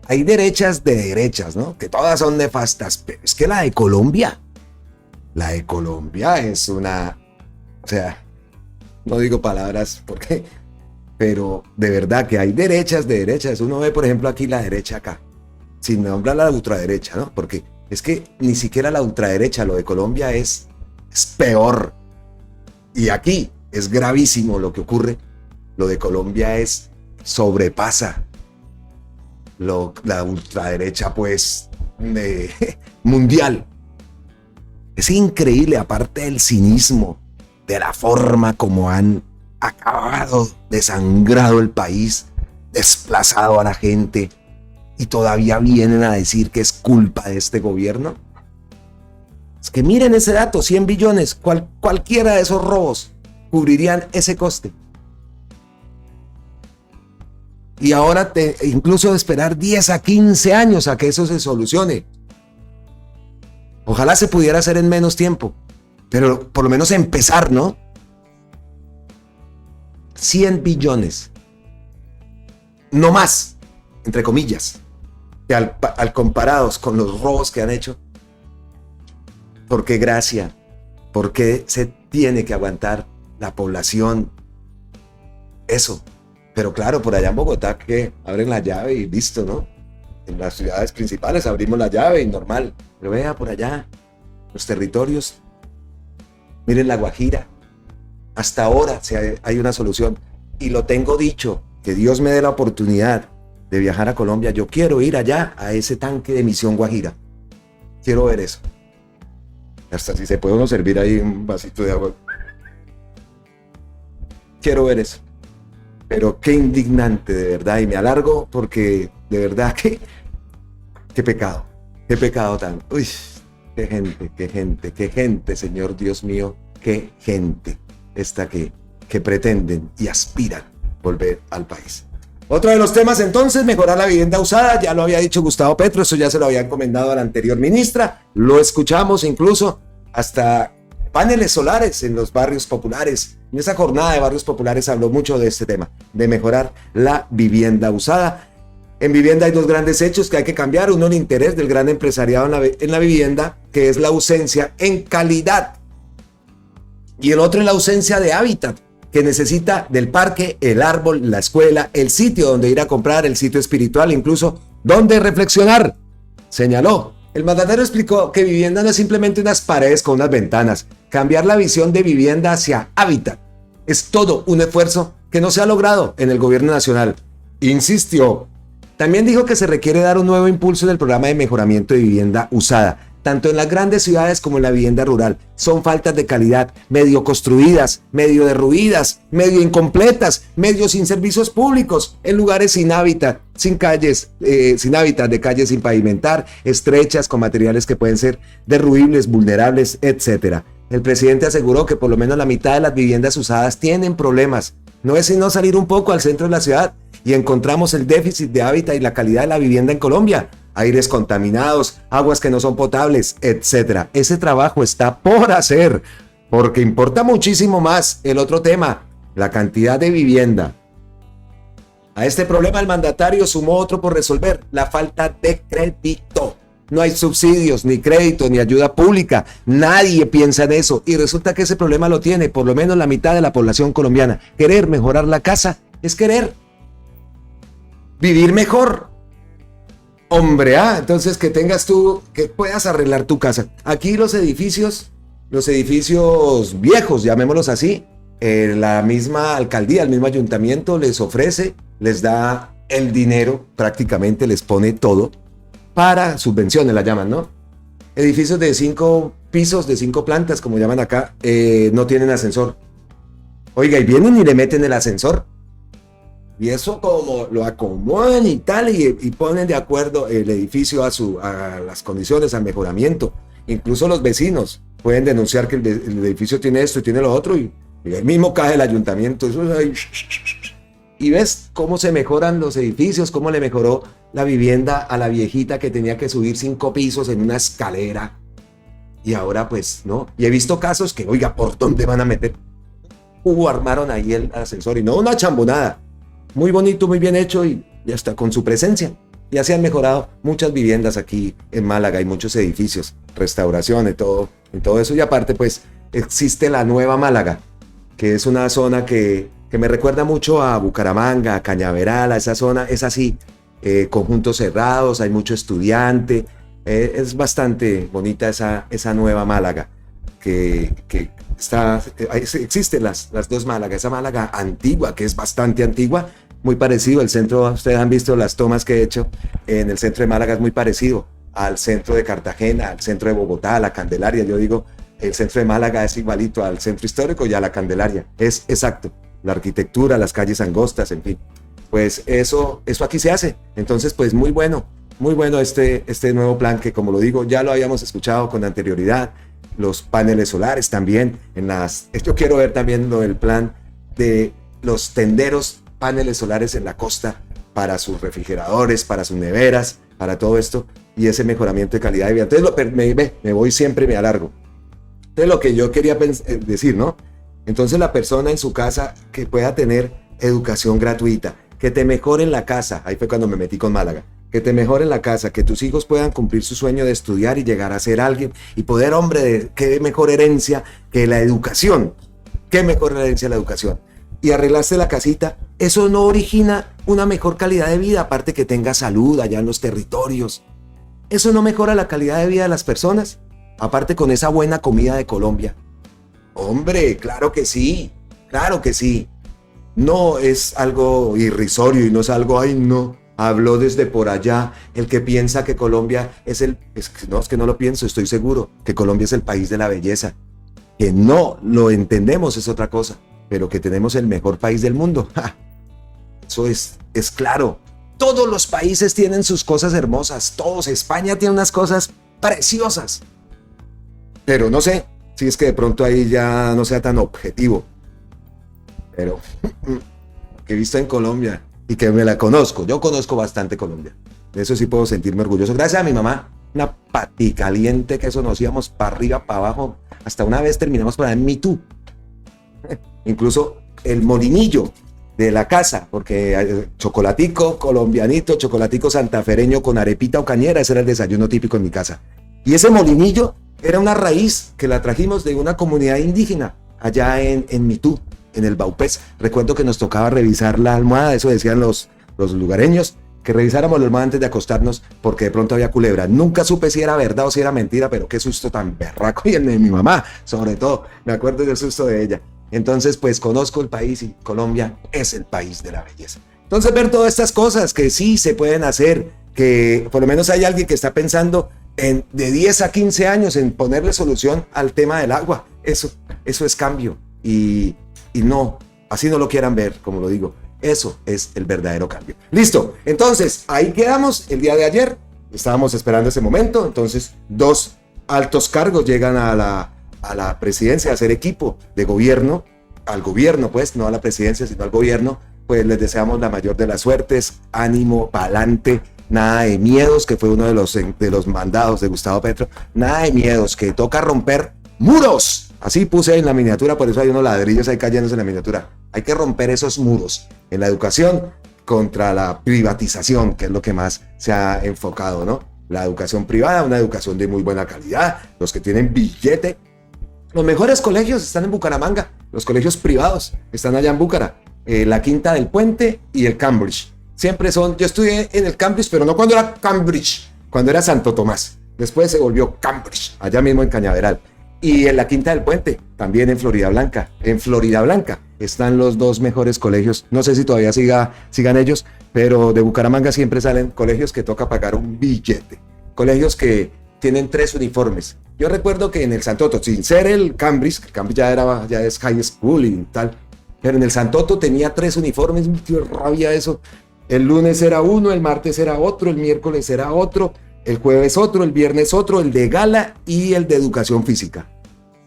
C: hay derechas de derechas, ¿no? Que todas son nefastas, pero es que la de Colombia es una... O sea, no digo palabras porque... Pero de verdad que hay derechas de derechas. Uno ve, por ejemplo, aquí la derecha acá, sin nombrar la ultraderecha, ¿no? Porque es que ni siquiera la ultraderecha, lo de Colombia es peor. Y aquí es gravísimo lo que ocurre. Lo de Colombia sobrepasa la ultraderecha, pues, mundial. Es increíble, aparte del cinismo, de la forma como han acabado, desangrado el país, desplazado a la gente, y todavía vienen a decir que es culpa de este gobierno. Es que miren ese dato, 100 billones, cualquiera de esos robos cubrirían ese coste. Y ahora incluso esperar 10 a 15 años a que eso se solucione. Ojalá se pudiera hacer en menos tiempo, pero por lo menos empezar, ¿no? 100 billones. No más, entre comillas, que al comparados con los robos que han hecho. ¿Por qué gracia? ¿Por qué se tiene que aguantar la población eso? Pero claro, por allá en Bogotá que abren la llave y listo, ¿no? En las ciudades principales abrimos la llave y normal. Pero vea por allá, los territorios. Miren la Guajira. Hasta ahora hay una solución. Y lo tengo dicho, que Dios me dé la oportunidad de viajar a Colombia. Yo quiero ir allá a ese tanque de Misión Guajira. Quiero ver eso. Hasta si se puede uno servir ahí un vasito de agua. Quiero ver eso. Pero qué indignante, de verdad. Y me alargo porque de verdad que... Qué pecado. Qué pecado tan... Uy, qué gente, Señor Dios mío. Qué gente esta que pretenden y aspiran volver al país. Otro de los temas entonces, mejorar la vivienda usada, ya lo había dicho Gustavo Petro, eso ya se lo había encomendado a la anterior ministra, lo escuchamos incluso hasta paneles solares en los barrios populares. En esa jornada de barrios populares habló mucho de este tema, de mejorar la vivienda usada. En vivienda hay dos grandes hechos que hay que cambiar, uno el interés del gran empresariado en la vivienda, que es la ausencia en calidad, y el otro es la ausencia de hábitat, que necesita del parque, el árbol, la escuela, el sitio donde ir a comprar, el sitio espiritual, incluso donde reflexionar, señaló. El mandatario explicó que vivienda no es simplemente unas paredes con unas ventanas. Cambiar la visión de vivienda hacia hábitat es todo un esfuerzo que no se ha logrado en el gobierno nacional. Insistió. También dijo que se requiere dar un nuevo impulso en el programa de mejoramiento de vivienda usada, tanto en las grandes ciudades como en la vivienda rural. Son faltas de calidad, medio construidas, medio derruidas, medio incompletas, medio sin servicios públicos, en lugares sin hábitat, sin calles, sin hábitat de calles sin pavimentar, estrechas, con materiales que pueden ser derruibles, vulnerables, etc. El presidente aseguró que por lo menos la mitad de las viviendas usadas tienen problemas. No es sino salir un poco al centro de la ciudad y encontramos el déficit de hábitat y la calidad de la vivienda en Colombia. Aires contaminados, aguas que no son potables, etc. Ese trabajo está por hacer, porque importa muchísimo más el otro tema, la cantidad de vivienda. A este problema el mandatario sumó otro por resolver, la falta de crédito. No hay subsidios, ni crédito, ni ayuda pública. Nadie piensa en eso. Y resulta que ese problema lo tiene por lo menos la mitad de la población colombiana. Querer mejorar la casa es querer vivir mejor. Hombre, entonces que tengas tú, que puedas arreglar tu casa. Aquí los edificios viejos, llamémoslos así, la misma alcaldía, el mismo ayuntamiento les ofrece, les da el dinero, prácticamente les pone todo para subvenciones, la llaman, ¿no? Edificios de 5 pisos, de 5 plantas, como llaman acá, no tienen ascensor. Oiga, y vienen y le meten el ascensor. Y eso como lo acomodan y tal, y ponen de acuerdo el edificio a las condiciones, al mejoramiento. Incluso los vecinos pueden denunciar que el edificio tiene esto y tiene lo otro, y el mismo cae el ayuntamiento. Y ves cómo se mejoran los edificios, cómo le mejoró la vivienda a la viejita que tenía que subir 5 pisos en una escalera. Y ahora pues, ¿no? Y he visto casos que, oiga, ¿por dónde van a meter? Armaron ahí el ascensor, y no una chambonada. Muy bonito, muy bien hecho, y ya está, con su presencia. Ya se han mejorado muchas viviendas aquí en Málaga, hay muchos edificios, restauración y todo eso. Y aparte, pues, existe la Nueva Málaga, que es una zona que me recuerda mucho a Bucaramanga, a Cañaveral, a esa zona. Es así, conjuntos cerrados, hay mucho estudiante. Es bastante bonita esa Nueva Málaga, que está, existen las dos Málagas. Esa Málaga antigua, que es bastante antigua, muy parecido al centro. Ustedes han visto las tomas que he hecho en el centro de Málaga, es muy parecido al centro de Cartagena, al centro de Bogotá, a la Candelaria. Yo digo, el centro de Málaga es igualito al centro histórico y a la Candelaria, es exacto, la arquitectura, las calles angostas, en fin. Pues eso aquí se hace. Entonces, pues muy bueno este nuevo plan, que, como lo digo, ya lo habíamos escuchado con anterioridad. Los paneles solares también, yo quiero ver también el plan de los tenderos, paneles solares en la costa para sus refrigeradores, para sus neveras, para todo esto, y ese mejoramiento de calidad de vida. Entonces me voy siempre, me alargo. Entonces lo que yo quería decir, ¿no? Entonces la persona en su casa que pueda tener educación gratuita, que te mejoren la casa, ahí fue cuando me metí con Málaga, que te mejoren la casa, que tus hijos puedan cumplir su sueño de estudiar y llegar a ser alguien y poder, hombre, qué mejor herencia que la educación, qué mejor herencia la educación. Y arreglaste la casita, eso no origina una mejor calidad de vida, aparte que tenga salud allá en los territorios. ¿Eso no mejora la calidad de vida de las personas? Aparte con esa buena comida de Colombia. Hombre, claro que sí, claro que sí. No es algo irrisorio y no es algo, ay no, habló desde por allá el que piensa que Colombia es que no lo pienso, estoy seguro que Colombia es el país de la belleza. Que no lo entendemos es otra cosa, pero que tenemos el mejor país del mundo. ¡Ja! Eso es claro. Todos los países tienen sus cosas hermosas, todos. España tiene unas cosas preciosas. Pero no sé si es que de pronto ahí ya no sea tan objetivo. Pero que he visto en Colombia y que me la conozco. Yo conozco bastante Colombia. De eso sí puedo sentirme orgulloso. Gracias a mi mamá. Una paticaliente que eso nos íbamos para arriba, para abajo. Hasta una vez terminamos para en Me Too. Incluso el molinillo de la casa, porque chocolatico colombianito, chocolatico santafereño con arepita o cañera, ese era el desayuno típico en mi casa. Y ese molinillo era una raíz que la trajimos de una comunidad indígena allá en Mitú, en el Baupés. Recuerdo que nos tocaba revisar la almohada, eso decían los lugareños, que revisáramos la almohada antes de acostarnos porque de pronto había culebra. Nunca supe si era verdad o si era mentira, pero qué susto tan berraco, y el de mi mamá, sobre todo, me acuerdo del susto de ella. Entonces, pues conozco el país y Colombia es el país de la belleza. Entonces, ver todas estas cosas que sí se pueden hacer, que por lo menos hay alguien que está pensando de 10 a 15 años en ponerle solución al tema del agua. Eso es cambio. Y no, así no lo quieran ver, como lo digo. Eso es el verdadero cambio. Listo, entonces ahí quedamos el día de ayer. Estábamos esperando ese momento. Entonces, 2 altos cargos llegan a la presidencia, a hacer equipo de gobierno, al gobierno pues, no a la presidencia sino al gobierno. Pues les deseamos la mayor de las suertes, ánimo, pa'lante, nada de miedos, que fue uno de los mandados de Gustavo Petro, nada de miedos, que toca romper muros. Así puse en la miniatura, por eso hay unos ladrillos ahí cayéndose en la miniatura. Hay que romper esos muros en la educación contra la privatización, que es lo que más se ha enfocado, ¿no? La educación privada, una educación de muy buena calidad, los que tienen billete. Los mejores colegios están en Bucaramanga, los colegios privados están allá en Búcara, la Quinta del Puente y el Cambridge. Siempre son, yo estudié en el Cambridge, pero no cuando era Cambridge, cuando era Santo Tomás. Después se volvió Cambridge, allá mismo en Cañaveral. Y en la Quinta del Puente, también en Florida Blanca. En Florida Blanca están los 2 mejores colegios. No sé si todavía sigan ellos, pero de Bucaramanga siempre salen colegios que toca pagar un billete. Colegios que tienen 3 uniformes. Yo recuerdo que en el Santoto, sin ser el Cambridge ya es high school y tal, pero en el Santoto tenía 3 uniformes, me dio rabia eso. El lunes era uno, el martes era otro, el miércoles era otro, el jueves otro, el viernes otro, el de gala y el de educación física.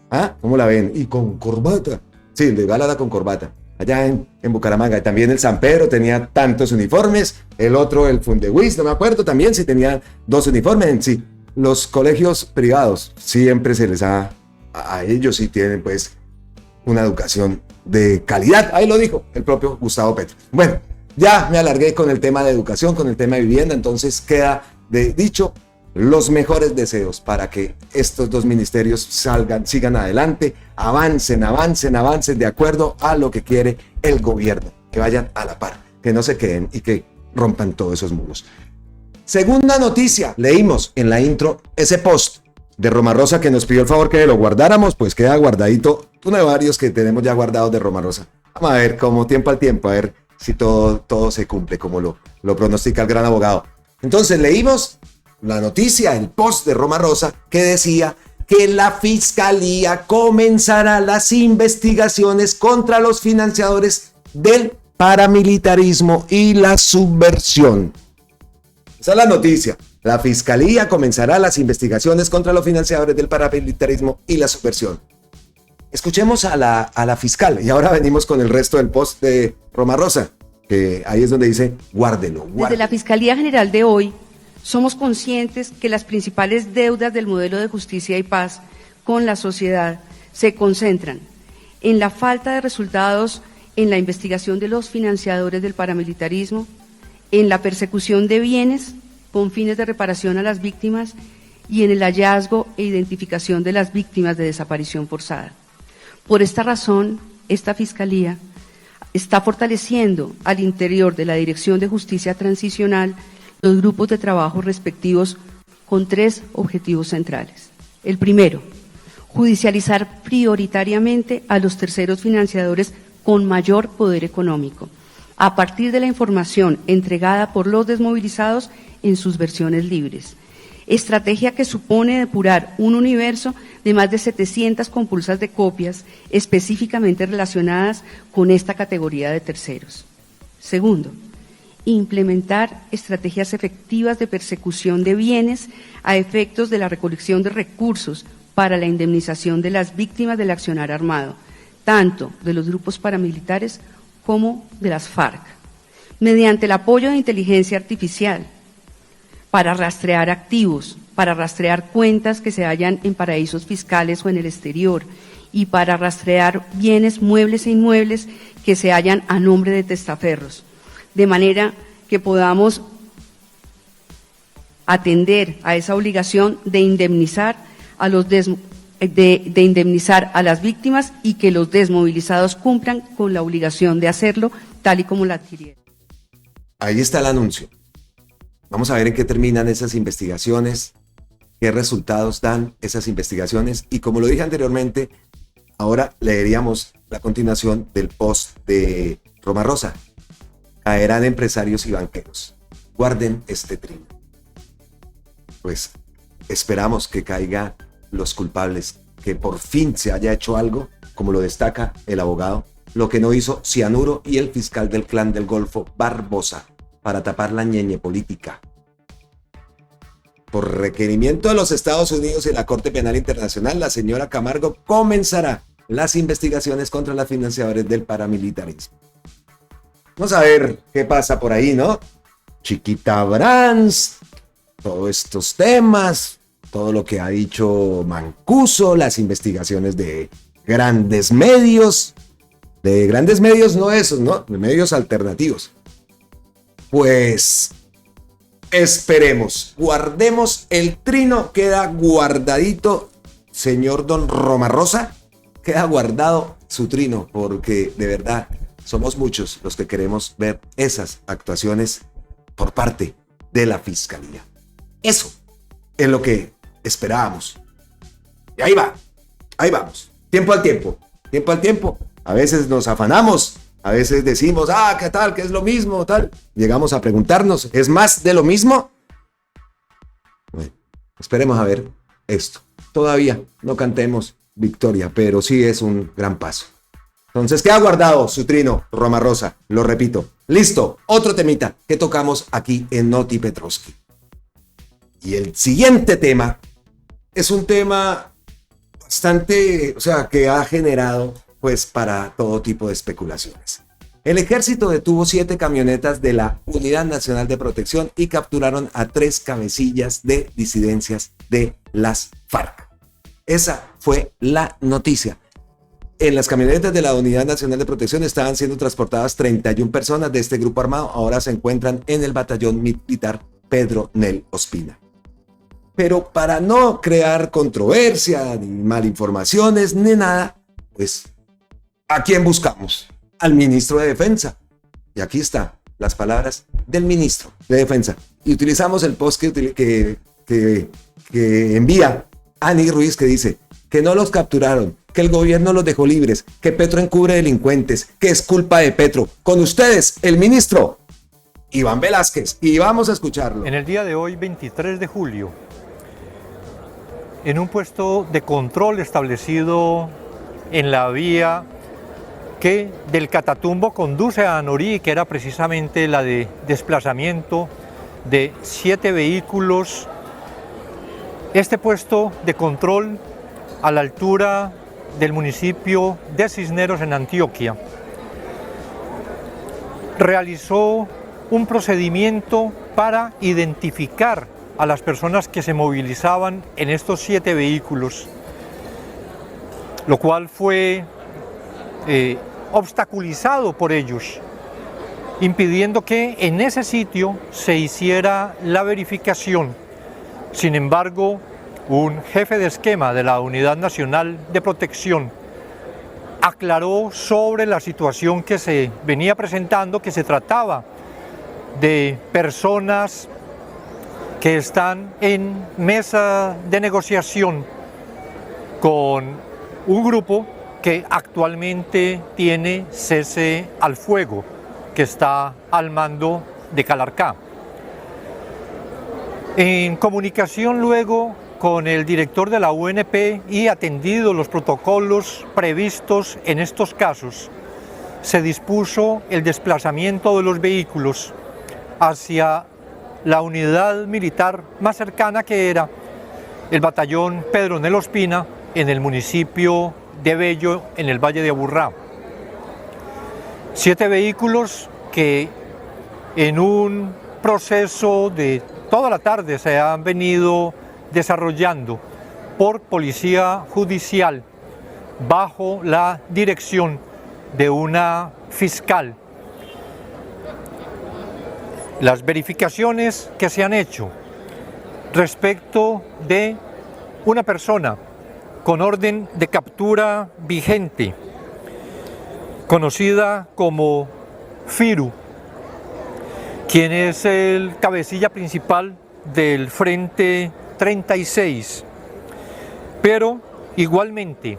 C: ¿Ah? ¿Cómo la ven? Y con corbata. Sí, el de gala era con corbata. Allá en Bucaramanga. Y también el San Pedro tenía tantos uniformes. El otro, el Fundewis, no me acuerdo también si tenía 2 uniformes en sí. Los colegios privados siempre se les a ellos sí tienen pues una educación de calidad. Ahí lo dijo el propio Gustavo Petro. Bueno, ya me alargué con el tema de educación, con el tema de vivienda. Entonces queda dicho los mejores deseos para que estos 2 ministerios sigan adelante, avancen de acuerdo a lo que quiere el gobierno, que vayan a la par, que no se queden y que rompan todos esos muros. Segunda noticia, leímos en la intro ese post de Roma Rosa que nos pidió el favor que lo guardáramos, pues queda guardadito, uno de varios que tenemos ya guardados de Roma Rosa. Vamos a ver, como tiempo al tiempo, a ver si todo se cumple como lo pronostica el gran abogado. Entonces leímos la noticia, el post de Roma Rosa, que decía que la Fiscalía comenzará las investigaciones contra los financiadores del paramilitarismo y la subversión. Esa es la noticia. La Fiscalía comenzará las investigaciones contra los financiadores del paramilitarismo y la subversión. Escuchemos a la fiscal y ahora venimos con el resto del post de Roma Rosa, que ahí es donde dice guárdelo.
D: Desde la Fiscalía General de hoy, somos conscientes que las principales deudas del modelo de justicia y paz con la sociedad se concentran en la falta de resultados en la investigación de los financiadores del paramilitarismo, en la persecución de bienes con fines de reparación a las víctimas y en el hallazgo e identificación de las víctimas de desaparición forzada. Por esta razón, esta Fiscalía está fortaleciendo al interior de la Dirección de Justicia Transicional los grupos de trabajo respectivos con 3 objetivos centrales. El primero, judicializar prioritariamente a los terceros financiadores con mayor poder económico, a partir de la información entregada por los desmovilizados en sus versiones libres. Estrategia que supone depurar un universo de más de 700 compulsas de copias específicamente relacionadas con esta categoría de terceros. Segundo, implementar estrategias efectivas de persecución de bienes a efectos de la recolección de recursos para la indemnización de las víctimas del accionar armado, tanto de los grupos paramilitares como de las FARC, mediante el apoyo de inteligencia artificial, para rastrear activos, para rastrear cuentas que se hallan en paraísos fiscales o en el exterior y para rastrear bienes muebles e inmuebles que se hallan a nombre de testaferros, de manera que podamos atender a esa obligación de indemnizar a indemnizar a las víctimas y que los desmovilizados cumplan con la obligación de hacerlo tal y como la adquirieron.
C: Ahí está el anuncio. Vamos a ver en qué terminan esas investigaciones, qué resultados dan esas investigaciones y como lo dije anteriormente, ahora leeríamos la continuación del post de Roma Rosa. Caerán empresarios y banqueros. Guarden este trino. Pues esperamos que caigan los culpables, que por fin se haya hecho algo, como lo destaca el abogado, lo que no hizo Cianuro y el fiscal del Clan del Golfo, Barbosa, para tapar la ñeñe política. Por requerimiento de los Estados Unidos y la Corte Penal Internacional, la señora Camargo comenzará las investigaciones contra los financiadores del paramilitarismo. Vamos a ver qué pasa por ahí, ¿no? Chiquita Brands, todos estos temas, todo lo que ha dicho Mancuso, las investigaciones de grandes medios no esos, ¿no? De medios alternativos. Pues esperemos, guardemos el trino, queda guardadito, señor don Roma Rosa, queda guardado su trino, porque de verdad somos muchos los que queremos ver esas actuaciones por parte de la Fiscalía. Eso es lo que esperábamos. Y ahí vamos, tiempo al tiempo. A veces nos afanamos, a veces decimos, ¿qué tal? ¿Qué es lo mismo? Tal. Llegamos a preguntarnos, ¿es más de lo mismo? Bueno, esperemos a ver esto. Todavía no cantemos victoria, pero sí es un gran paso. Entonces, queda guardado su trino, Roma Rosa, lo repito. Listo, otro temita que tocamos aquí en Noti Petrovsky. Y el siguiente tema es un tema bastante, que ha generado pues para todo tipo de especulaciones. El ejército detuvo 7 camionetas de la Unidad Nacional de Protección y capturaron a 3 cabecillas de disidencias de las FARC. Esa fue la noticia. En las camionetas de la Unidad Nacional de Protección estaban siendo transportadas 31 personas de este grupo armado. Ahora se encuentran en el batallón militar Pedro Nel Ospina. Pero para no crear controversia, ni malinformaciones, ni nada, pues, ¿a quién buscamos? Al ministro de Defensa. Y aquí están las palabras del ministro de Defensa. Y utilizamos el post que envía Ani Ruiz, que dice que no los capturaron, que el gobierno los dejó libres, que Petro encubre delincuentes, que es culpa de Petro. Con ustedes, el ministro Iván Velázquez. Y vamos a escucharlo.
E: En el día de hoy, 23 de julio, en un puesto de control establecido en la vía que del Catatumbo conduce a Anorí, que era precisamente la de desplazamiento de 7 vehículos. Este puesto de control a la altura del municipio de Cisneros en Antioquia realizó un procedimiento para identificar a las personas que se movilizaban en estos 7 vehículos, lo cual fue obstaculizado por ellos, impidiendo que en ese sitio se hiciera la verificación. Sin embargo, un jefe de esquema de la Unidad Nacional de Protección aclaró sobre la situación que se venía presentando, que se trataba de personas que están en mesa de negociación con un grupo que actualmente tiene cese al fuego, que está al mando de Calarcá. En comunicación luego con el director de la UNP y atendido los protocolos previstos en estos casos, se dispuso el desplazamiento de los vehículos hacia la unidad militar más cercana, que era el batallón Pedro Nel Ospina en el municipio de Bello, en el Valle de Aburrá. 7 vehículos que en un proceso de toda la tarde se han venido desarrollando por Policía Judicial bajo la dirección de una fiscal. Las verificaciones que se han hecho respecto de una persona con orden de captura vigente, conocida como Firu, quien es el cabecilla principal del Frente 36, pero igualmente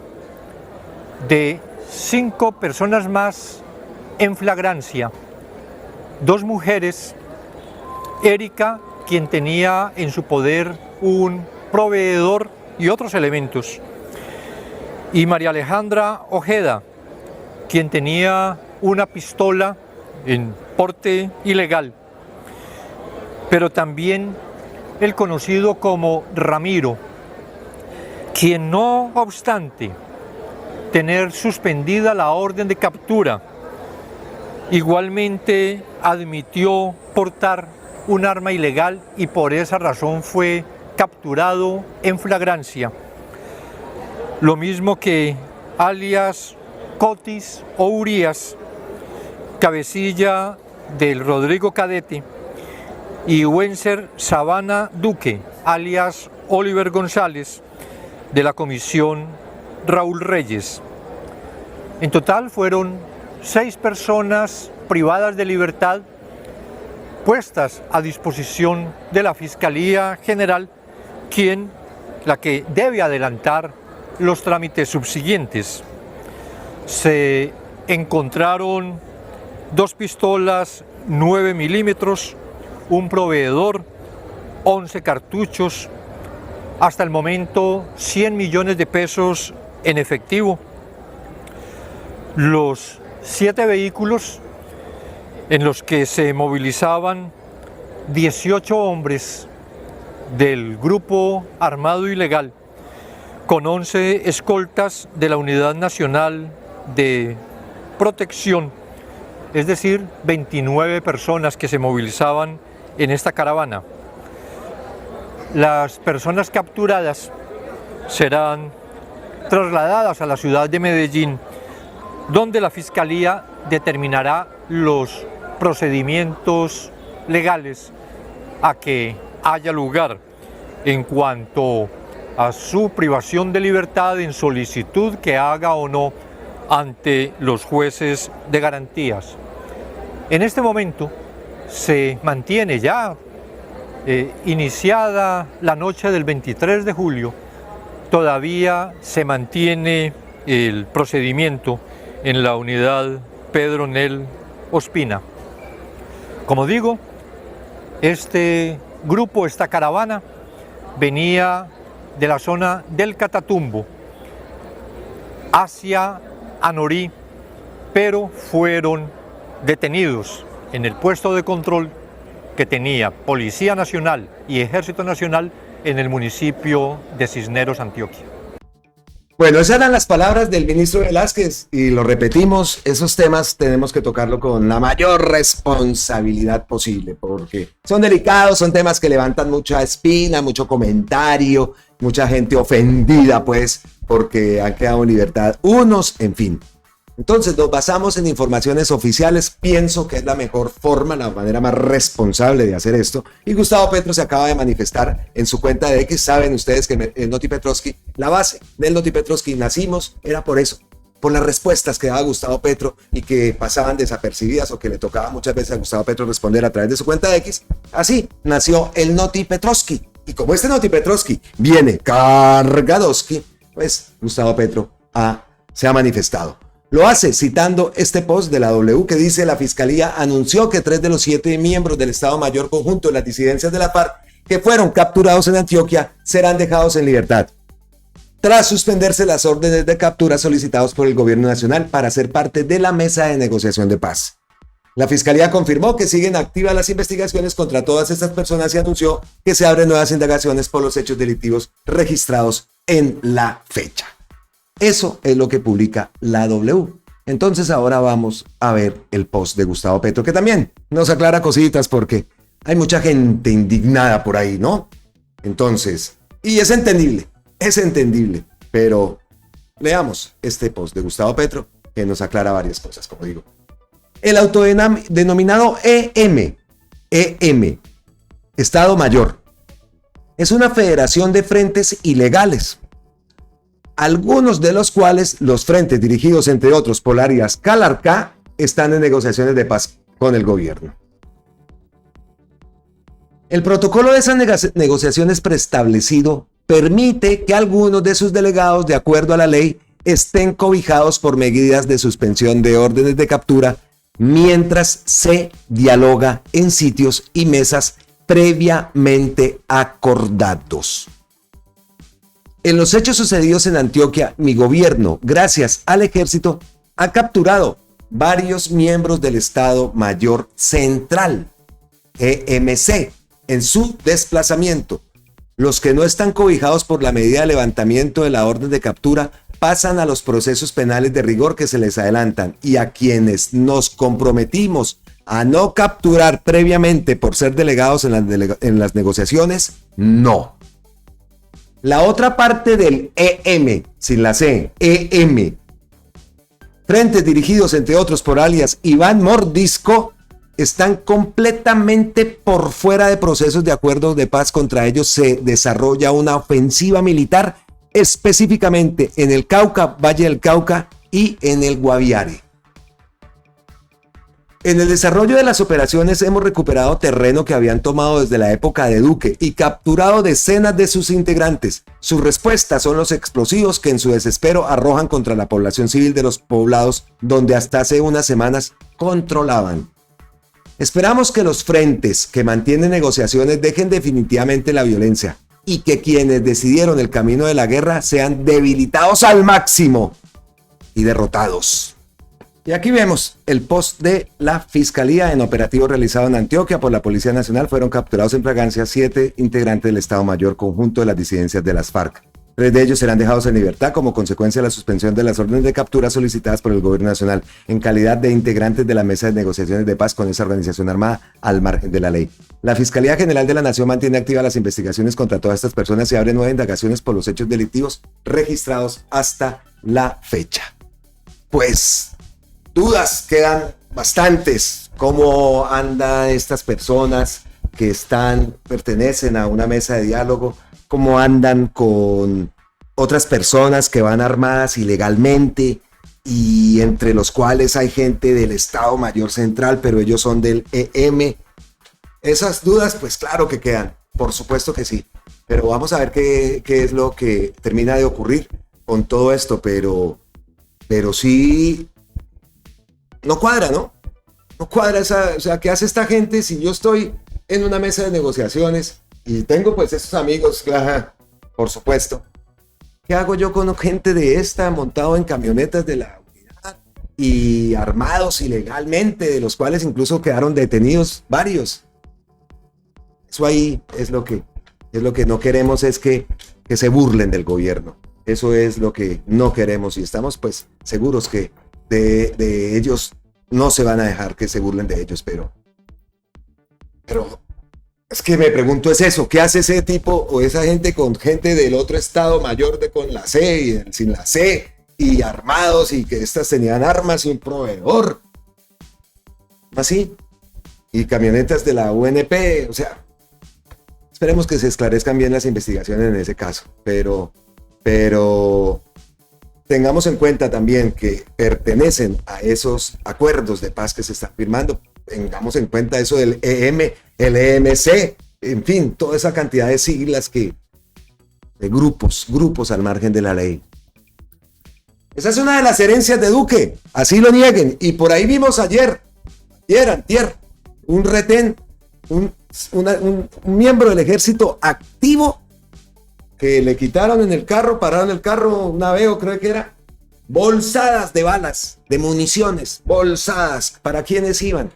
E: de 5 personas más en flagrancia, 2 mujeres, Erika, quien tenía en su poder un proveedor y otros elementos, y María Alejandra Ojeda, quien tenía una pistola en porte ilegal, pero también el conocido como Ramiro, quien no obstante tener suspendida la orden de captura, igualmente admitió portar un arma ilegal y por esa razón fue capturado en flagrancia. Lo mismo que alias Cotis o Urias, cabecilla del Rodrigo Cadete, y Wencer Sabana Duque, alias Oliver González, de la Comisión Raúl Reyes. En total fueron 6 personas privadas de libertad puestas a disposición de la Fiscalía General, la que debe adelantar los trámites subsiguientes. Se encontraron 2 pistolas 9 milímetros, un proveedor, 11 cartuchos, hasta el momento 100 millones de pesos en efectivo. Los 7 vehículos en los que se movilizaban 18 hombres del grupo armado ilegal, con 11 escoltas de la Unidad Nacional de Protección, es decir, 29 personas que se movilizaban en esta caravana. Las personas capturadas serán trasladadas a la ciudad de Medellín, donde la Fiscalía determinará los procedimientos legales a que haya lugar en cuanto a su privación de libertad, en solicitud que haga o no ante los jueces de garantías. En este momento se mantiene ya iniciada la noche del 23 de julio, todavía se mantiene el procedimiento en la unidad Pedro Nel Ospina. Como digo, este grupo, esta caravana, venía de la zona del Catatumbo hacia Anorí, pero fueron detenidos en el puesto de control que tenía Policía Nacional y Ejército Nacional en el municipio de Cisneros, Antioquia.
C: Bueno, esas eran las palabras del ministro Velázquez y lo repetimos, esos temas tenemos que tocarlo con la mayor responsabilidad posible porque son delicados, son temas que levantan mucha espina, mucho comentario, mucha gente ofendida pues porque han quedado en libertad unos, en fin. Entonces nos basamos en informaciones oficiales, pienso que es la mejor forma, la manera más responsable de hacer esto. Y Gustavo Petro se acaba de manifestar en su cuenta de X, saben ustedes que el Noti Petrovsky, la base del Noti Petrovsky, nacimos, era por eso, por las respuestas que daba Gustavo Petro y que pasaban desapercibidas o que le tocaba muchas veces a Gustavo Petro responder a través de su cuenta X. Así nació el Noti Petrovsky. Y como este Noti Petrovsky viene cargadoski, pues Gustavo Petro se ha manifestado. Lo hace citando este post de la W que dice: la Fiscalía anunció que 3 de los 7 miembros del Estado Mayor Conjunto de las disidencias de la FARC que fueron capturados en Antioquia serán dejados en libertad, tras suspenderse las órdenes de captura solicitados por el Gobierno Nacional para ser parte de la mesa de negociación de paz. La Fiscalía confirmó que siguen activas las investigaciones contra todas estas personas y anunció que se abren nuevas indagaciones por los hechos delictivos registrados en la fecha. Eso es lo que publica la W. Entonces ahora vamos a ver el post de Gustavo Petro, que también nos aclara cositas porque hay mucha gente indignada por ahí, ¿no? Entonces, y es entendible, pero leamos este post de Gustavo Petro que nos aclara varias cosas, como digo. El autodenominado EM, Estado Mayor, es una federación de frentes ilegales, algunos de los cuales los frentes dirigidos entre otros por Arias Calarcá están en negociaciones de paz con el gobierno. El protocolo de esas negociaciones preestablecido permite que algunos de sus delegados, de acuerdo a la ley, estén cobijados por medidas de suspensión de órdenes de captura mientras se dialoga en sitios y mesas previamente acordados. En los hechos sucedidos en Antioquia, mi gobierno, gracias al ejército, ha capturado varios miembros del Estado Mayor Central, EMC, en su desplazamiento. Los que no están cobijados por la medida de levantamiento de la orden de captura pasan a los procesos penales de rigor que se les adelantan, y a quienes nos comprometimos a no capturar previamente por ser delegados en las negociaciones, no. La otra parte del EM, sin la C, EM, frentes dirigidos entre otros por alias Iván Mordisco, están completamente por fuera de procesos de acuerdos de paz. Contra ellos se desarrolla una ofensiva militar específicamente en el Cauca, Valle del Cauca y en el Guaviare. En el desarrollo de las operaciones hemos recuperado terreno que habían tomado desde la época de Duque y capturado decenas de sus integrantes. Su respuesta son los explosivos que en su desespero arrojan contra la población civil de los poblados donde hasta hace unas semanas controlaban. Esperamos que los frentes que mantienen negociaciones dejen definitivamente la violencia y que quienes decidieron el camino de la guerra sean debilitados al máximo y derrotados. Y aquí vemos el post de la Fiscalía. En operativo realizado en Antioquia por la Policía Nacional fueron capturados en flagrancia 7 integrantes del Estado Mayor Conjunto de las disidencias de las FARC. 3 de ellos serán dejados en libertad como consecuencia de la suspensión de las órdenes de captura solicitadas por el Gobierno Nacional en calidad de integrantes de la mesa de negociaciones de paz con esa organización armada al margen de la ley. La Fiscalía General de la Nación mantiene activas las investigaciones contra todas estas personas y abre nuevas indagaciones por los hechos delictivos registrados hasta la fecha. Pues dudas quedan bastantes. ¿Cómo andan estas personas que pertenecen a una mesa de diálogo? ¿Cómo andan con otras personas que van armadas ilegalmente y entre los cuales hay gente del Estado Mayor Central, pero ellos son del EM? Esas dudas, pues claro que quedan, por supuesto que sí. Pero vamos a ver qué es lo que termina de ocurrir con todo esto, pero sí no cuadra, ¿no? No cuadra ¿qué hace esta gente si yo estoy en una mesa de negociaciones y tengo pues esos amigos, claro, por supuesto? ¿Qué hago yo con gente de esta montado en camionetas de la unidad y armados ilegalmente, de los cuales incluso quedaron detenidos varios? Eso ahí es lo que no queremos, es que se burlen del gobierno. Eso es lo que no queremos y estamos pues seguros que de ellos no se van a dejar que se burlen de ellos, pero es que me pregunto es eso, ¿qué hace ese tipo o esa gente con gente del otro Estado Mayor con la C y sin la C y armados y que estas tenían armas y un proveedor? Así, y camionetas de la UNP, o sea, esperemos que se esclarezcan bien las investigaciones en ese caso, pero tengamos en cuenta también que pertenecen a esos acuerdos de paz que se están firmando. Tengamos en cuenta eso del EM, el EMC, en fin, toda esa cantidad de siglas de grupos al margen de la ley. Esa es una de las herencias de Duque, así lo nieguen. Y por ahí vimos antier, un retén, un miembro del ejército activo que le quitaron en el carro, pararon el carro, un Aveo creo que era, bolsadas de balas, de municiones, bolsadas. ¿Para quiénes iban?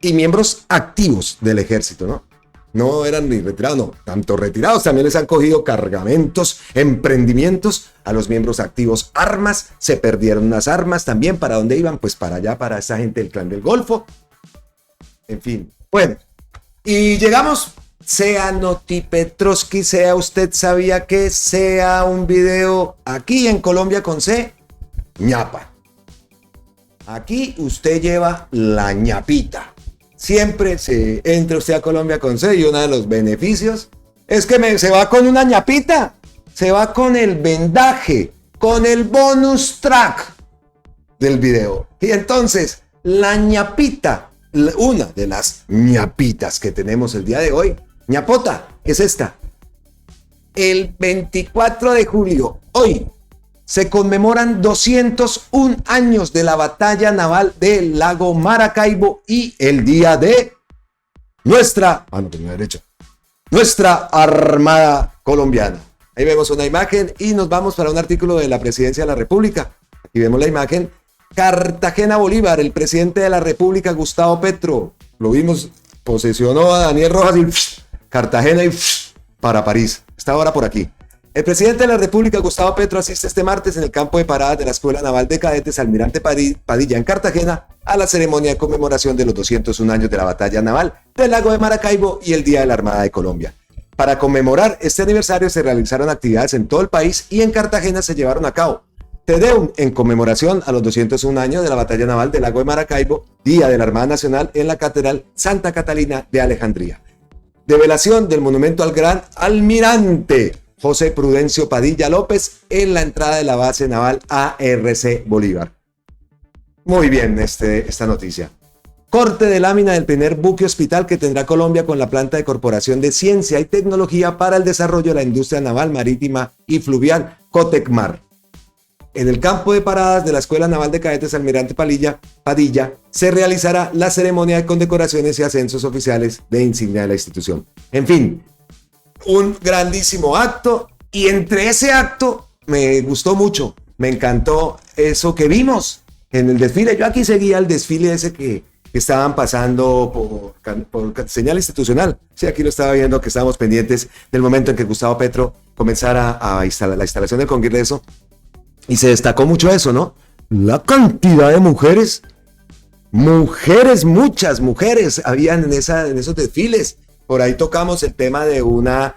C: Y miembros activos del ejército, ¿no? No eran ni retirados, no, tanto retirados, también les han cogido cargamentos, emprendimientos a los miembros activos, armas, se perdieron unas armas también. ¿Para dónde iban? Pues para allá, para esa gente del Clan del Golfo. En fin, bueno, y llegamos, sea Noti Petrovsky, sea Usted Sabía Que, sea un video aquí en Colombia con C, ñapa. Aquí usted lleva la ñapita. Siempre se entra usted a Colombia con C y uno de los beneficios es que se va con una ñapita, se va con el vendaje, con el bonus track del video. Y entonces, la ñapita, una de las ñapitas que tenemos el día de hoy, ñapota, es esta. El 24 de julio, hoy, se conmemoran 201 años de la batalla naval del lago Maracaibo y el día de nuestra Armada Colombiana. Ahí vemos una imagen y nos vamos para un artículo de la Presidencia de la República. Aquí vemos la imagen. Cartagena Bolívar, el presidente de la República, Gustavo Petro, lo vimos, posesionó a Daniel Rojas y Cartagena y para París. Está ahora por aquí. El presidente de la República, Gustavo Petro, asiste este martes en el campo de paradas de la Escuela Naval de Cadetes Almirante Padilla en Cartagena a la ceremonia de conmemoración de los 201 años de la batalla naval del lago de Maracaibo y el Día de la Armada de Colombia. Para conmemorar este aniversario se realizaron actividades en todo el país y en Cartagena se llevaron a cabo Te Deum en conmemoración a los 201 años de la batalla naval del lago de Maracaibo, Día de la Armada Nacional en la Catedral Santa Catalina de Alejandría. Develación del monumento al gran almirante José Prudencio Padilla López en la entrada de la base naval ARC Bolívar. Muy bien esta noticia. Corte de lámina del primer buque hospital que tendrá Colombia con la planta de Corporación de Ciencia y Tecnología para el Desarrollo de la Industria Naval, Marítima y Fluvial, Cotecmar. En el campo de paradas de la Escuela Naval de Cadetes Almirante Padilla se realizará la ceremonia de condecoraciones y ascensos oficiales de insignia de la institución. En fin, un grandísimo acto, y entre ese acto me gustó mucho, me encantó eso que vimos en el desfile. Yo aquí seguía el desfile ese que estaban pasando por señal institucional. Sí, aquí lo estaba viendo, que estábamos pendientes del momento en que Gustavo Petro comenzara la instalación del Congreso, y se destacó mucho eso, ¿no? La cantidad de mujeres, muchas mujeres habían en esos desfiles. Por ahí tocamos el tema de una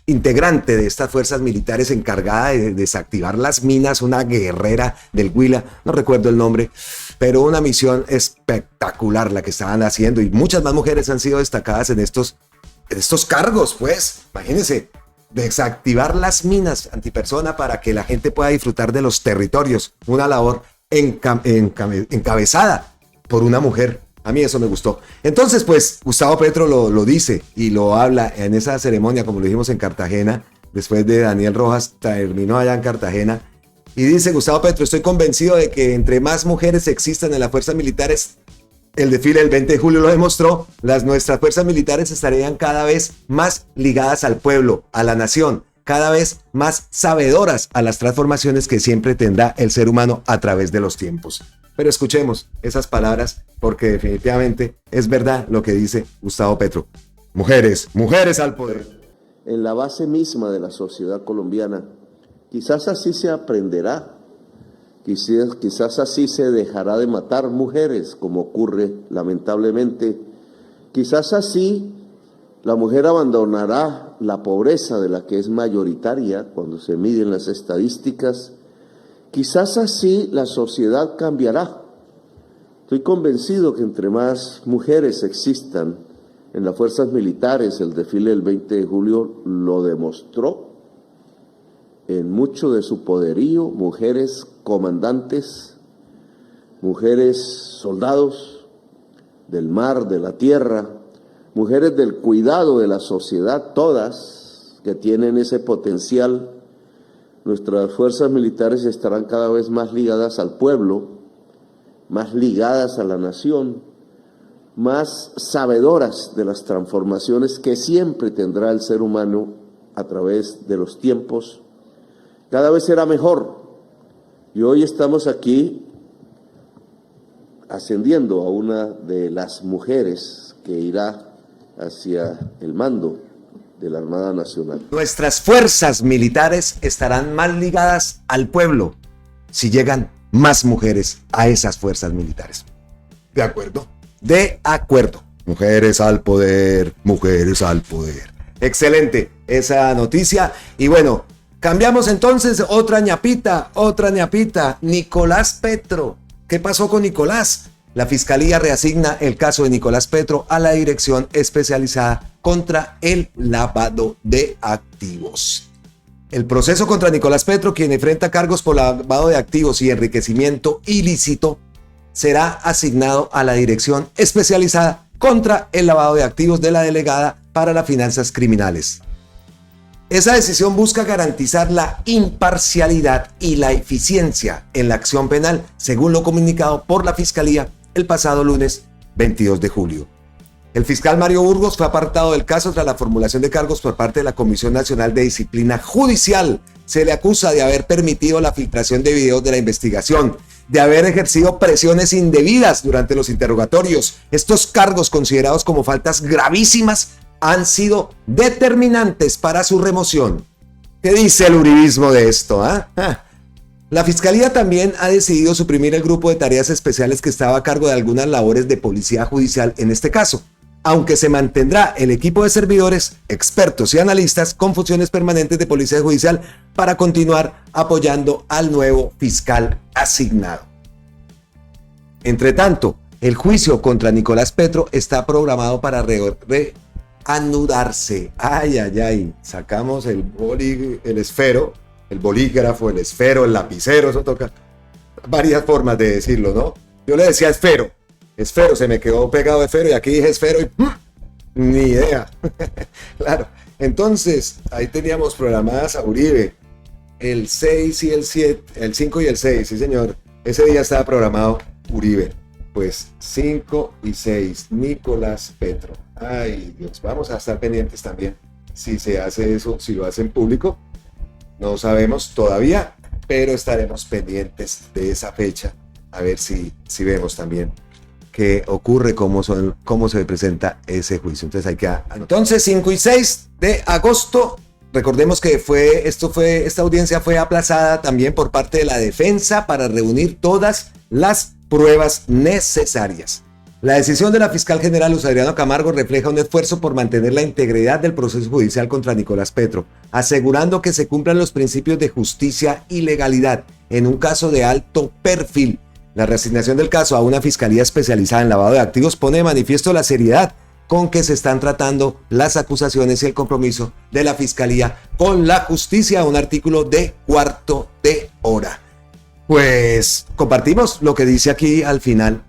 C: integrante de estas fuerzas militares encargada de desactivar las minas, una guerrera del Huila, no recuerdo el nombre, pero una misión espectacular la que estaban haciendo, y muchas más mujeres han sido destacadas en estos cargos, pues, imagínense, desactivar las minas antipersona para que la gente pueda disfrutar de los territorios, una labor encabezada por una mujer. A mí eso me gustó. Entonces, pues, Gustavo Petro lo dice y lo habla en esa ceremonia, como lo dijimos en Cartagena, después de Daniel Rojas, terminó allá en Cartagena, y dice Gustavo Petro: estoy convencido de que entre más mujeres existan en las fuerzas militares, el desfile del 20 de julio lo demostró, nuestras fuerzas militares estarían cada vez más ligadas al pueblo, a la nación, cada vez más sabedoras a las transformaciones que siempre tendrá el ser humano a través de los tiempos. Pero escuchemos esas palabras, porque definitivamente es verdad lo que dice Gustavo Petro. Mujeres al poder.
A: En la base misma de la sociedad colombiana, quizás así se aprenderá, quizás así se dejará de matar mujeres, como ocurre lamentablemente. Quizás así la mujer abandonará la pobreza de la que es mayoritaria cuando se miden las estadísticas. Quizás así la sociedad cambiará. Estoy convencido que entre más mujeres existan en las fuerzas militares. El desfile del 20 de julio lo demostró en mucho de su poderío, mujeres comandantes, mujeres soldados del mar, de la tierra, mujeres del cuidado de la sociedad, todas que tienen ese potencial. Nuestras fuerzas militares estarán cada vez más ligadas al pueblo, más ligadas a la nación, más sabedoras de las transformaciones que siempre tendrá el ser humano a través de los tiempos. Cada vez será mejor. Y hoy estamos aquí ascendiendo a una de las mujeres que irá hacia el mando de la Armada Nacional.
C: Nuestras fuerzas militares estarán más ligadas al pueblo si llegan más mujeres a esas fuerzas militares. ¿De acuerdo? De acuerdo. Mujeres al poder, mujeres al poder. Excelente esa noticia. Y bueno, cambiamos entonces otra ñapita. Nicolás Petro. ¿Qué pasó con Nicolás? La Fiscalía reasigna el caso de Nicolás Petro a la Dirección Especializada contra el Lavado de Activos. El proceso contra Nicolás Petro, quien enfrenta cargos por lavado de activos y enriquecimiento ilícito, será asignado a la Dirección Especializada contra el Lavado de Activos de la Delegada para las Finanzas Criminales. Esa decisión busca garantizar la imparcialidad y la eficiencia en la acción penal, según lo comunicado por la Fiscalía el pasado lunes 22 de julio. El fiscal Mario Burgos fue apartado del caso tras la formulación de cargos por parte de la Comisión Nacional de Disciplina Judicial. Se le acusa de haber permitido la filtración de videos de la investigación, de haber ejercido presiones indebidas durante los interrogatorios. Estos cargos, considerados como faltas gravísimas, han sido determinantes para su remoción. ¿Qué dice el uribismo de esto? La Fiscalía también ha decidido suprimir el grupo de tareas especiales que estaba a cargo de algunas labores de policía judicial en este caso, aunque se mantendrá el equipo de servidores, expertos y analistas con funciones permanentes de policía judicial para continuar apoyando al nuevo fiscal asignado. Entre tanto, el juicio contra Nicolás Petro está programado para reanudarse. Sacamos el esfero, el bolígrafo, el esfero, el lapicero, eso toca varias formas de decirlo, ¿no? Yo le decía esfero, se me quedó pegado esfero y aquí dije esfero y ni idea. Claro, entonces ahí teníamos programadas a Uribe, el 6 y el 7, el 5 y el 6, sí señor, ese día estaba programado Uribe, pues 5 y 6, Nicolás Petro. Ay Dios, vamos a estar pendientes también si se hace eso, si lo hacen público. No sabemos todavía, pero estaremos pendientes de esa fecha, a ver si vemos también qué ocurre, cómo se presenta ese juicio. Entonces 5 y 6 de agosto, recordemos que esta audiencia fue aplazada también por parte de la defensa para reunir todas las pruebas necesarias. La decisión de la fiscal general Luz Adriana Camargo refleja un esfuerzo por mantener la integridad del proceso judicial contra Nicolás Petro, asegurando que se cumplan los principios de justicia y legalidad en un caso de alto perfil. La reasignación del caso a una fiscalía especializada en lavado de activos pone de manifiesto la seriedad con que se están tratando las acusaciones y el compromiso de la fiscalía con la justicia, un artículo de Cuarto de Hora. Pues compartimos lo que dice aquí al final.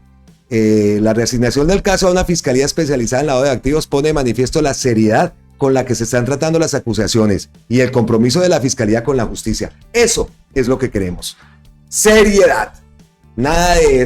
C: La reasignación del caso a una fiscalía especializada en lavado de activos pone de manifiesto la seriedad con la que se están tratando las acusaciones y el compromiso de la fiscalía con la justicia. Eso es lo que queremos. Seriedad. Nada de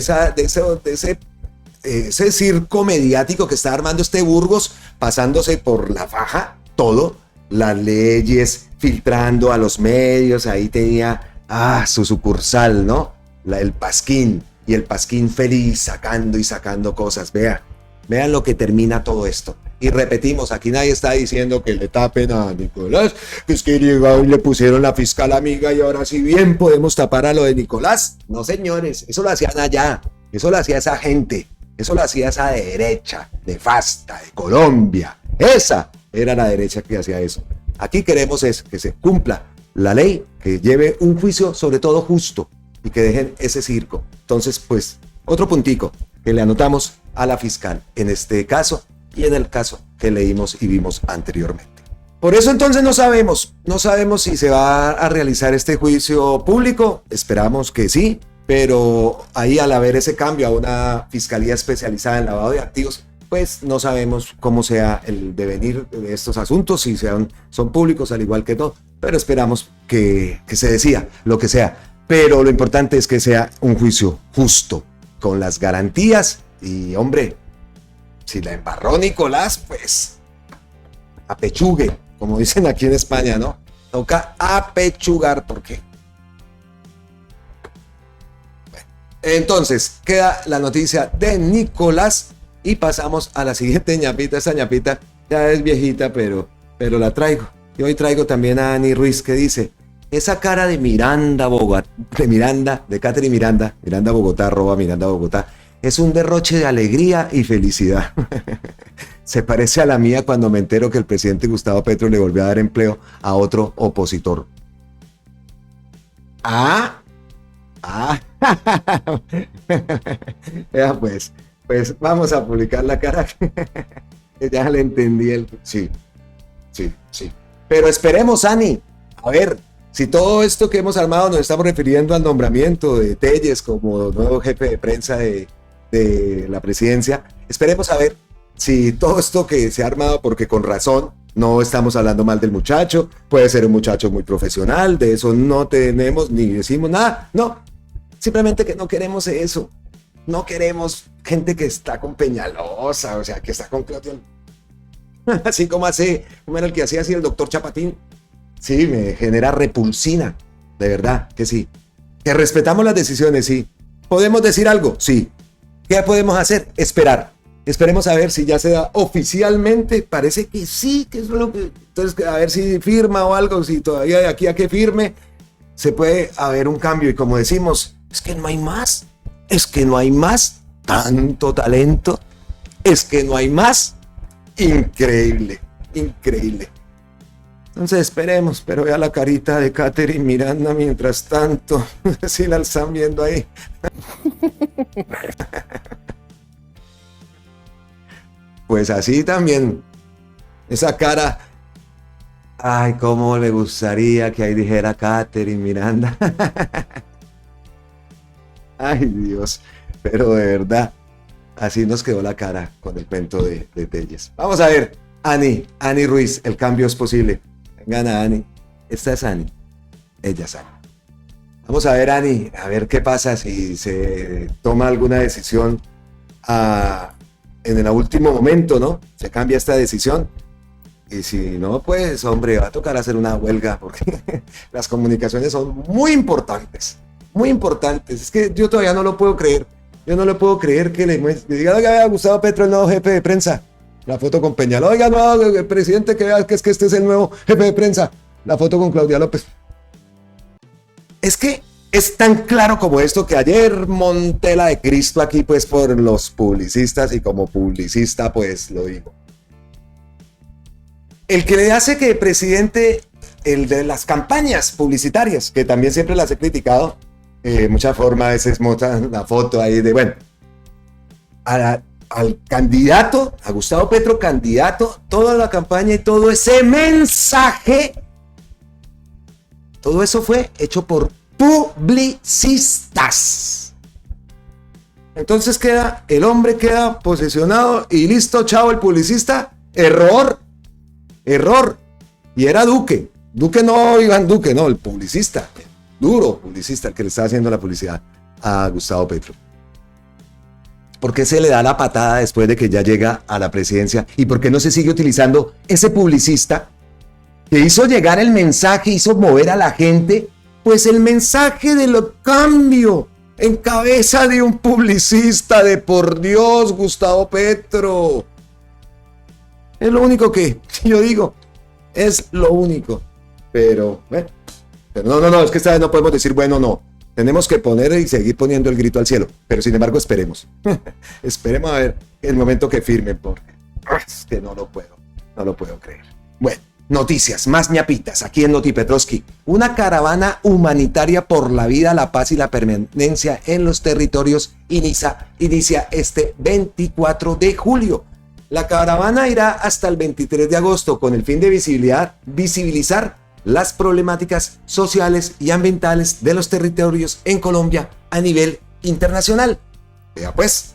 C: ese circo mediático que está armando este Burgos, pasándose por la faja todo, las leyes, filtrando a los medios. Ahí tenía su sucursal, ¿no? El Pasquín. Y el Pasquín feliz sacando cosas. Vean lo que termina todo esto. Y repetimos, aquí nadie está diciendo que le tapen a Nicolás, que es que llegó y le pusieron la fiscal amiga y ahora sí bien podemos tapar a lo de Nicolás. No señores, eso lo hacían allá, eso lo hacía esa gente, eso lo hacía esa derecha nefasta de Colombia. Esa era la derecha que hacía eso. Aquí queremos es que se cumpla la ley, que lleve un juicio sobre todo justo y que dejen ese circo. Entonces, pues, otro puntico que le anotamos a la fiscal en este caso y en el caso que leímos y vimos anteriormente. Por eso entonces no sabemos si se va a realizar este juicio público, esperamos que sí, pero ahí al haber ese cambio a una fiscalía especializada en lavado de activos, pues no sabemos cómo sea el devenir de estos asuntos, si son públicos al igual que todo, pero esperamos que se decida lo que sea. Pero lo importante es que sea un juicio justo, con las garantías y, hombre, si la embarró Nicolás, pues apechugue, como dicen aquí en España, ¿no? Toca apechugar, ¿por qué? Bueno, entonces, queda la noticia de Nicolás y pasamos a la siguiente ñapita. Esta ñapita ya es viejita, pero la traigo. Y hoy traigo también a Ani Ruiz, que dice: esa cara de Miranda Bogotá, de Catherine Miranda Bogotá, @Miranda Bogotá, es un derroche de alegría y felicidad. Se parece a la mía cuando me entero que el presidente Gustavo Petro le volvió a dar empleo a otro opositor. Ya pues vamos a publicar la cara. Ya le entendí sí. Pero esperemos, Ani, a ver, si todo esto que hemos armado nos estamos refiriendo al nombramiento de Telles como nuevo jefe de prensa de la presidencia, esperemos a ver si todo esto que se ha armado, porque con razón no estamos hablando mal del muchacho, puede ser un muchacho muy profesional, de eso no tenemos ni decimos nada, no, simplemente que no queremos eso, no queremos gente que está con Peñalosa, o sea, que está con Claudio, así como era el que hacía así el doctor Chapatín. Sí, me genera repulsina, de verdad que sí. Que respetamos las decisiones, sí. ¿Podemos decir algo? Sí. ¿Qué podemos hacer? Esperar. Esperemos a ver si ya se da oficialmente. Parece que sí, que es lo que... Entonces, a ver si firma o algo, si todavía de aquí a que firme, se puede haber un cambio. Y como decimos, es que no hay más. Es que no hay más. Tanto talento. Es que no hay más. Increíble. Entonces esperemos, pero vea la carita de Catherine Miranda mientras tanto. Si la están viendo ahí. Pues así también. Esa cara. Ay, cómo le gustaría que ahí dijera Catherine Miranda. Ay, Dios. Pero de verdad, así nos quedó la cara con el cuento de Telles. Vamos a ver, Ani Ruiz, el cambio es posible. Gana Ani. Esta es Ani. Ella es Ani. Vamos a ver, Ani, a ver qué pasa si se toma alguna decisión en el último momento, ¿no? Se cambia esta decisión. Y si no, pues, hombre, va a tocar hacer una huelga porque las comunicaciones son muy importantes. Muy importantes. Es que yo todavía no lo puedo creer. Yo no le puedo creer que le diga que había Gustavo Petro, el nuevo jefe de prensa. La foto con Peñalosa. Oiga, no, el presidente, que vea que es que este es el nuevo jefe de prensa. La foto con Claudia López. Es que es tan claro como esto que ayer monté la de Cristo aquí, pues, por los publicistas, y como publicista, pues, lo digo. El que le hace que el presidente, el de las campañas publicitarias, que también siempre las he criticado, muchas formas, a veces montan la foto ahí de, bueno, al candidato, a Gustavo Petro, candidato, toda la campaña y todo ese mensaje, todo eso fue hecho por publicistas. Entonces el hombre queda posesionado y listo, chao, el publicista, error, y era Duque no, Iván Duque, no, el publicista, el duro publicista, el que le está haciendo la publicidad a Gustavo Petro. ¿Por qué se le da la patada después de que ya llega a la presidencia? ¿Y por qué no se sigue utilizando ese publicista que hizo llegar el mensaje, hizo mover a la gente? Pues el mensaje de lo cambio en cabeza de un publicista, de por Dios, Gustavo Petro. Es lo único que yo digo, es lo único. Pero, bueno, no, es que esta vez no podemos decir, bueno, no. Tenemos que poner y seguir poniendo el grito al cielo. Pero sin embargo, esperemos. Esperemos a ver el momento que firmen, porque es que no lo puedo creer. Bueno, noticias, más ñapitas aquí en Noti Petrovsky. Una caravana humanitaria por la vida, la paz y la permanencia en los territorios inicia este 24 de julio. La caravana irá hasta el 23 de agosto con el fin de visibilizar las problemáticas sociales y ambientales de los territorios en Colombia a nivel internacional. Vea pues,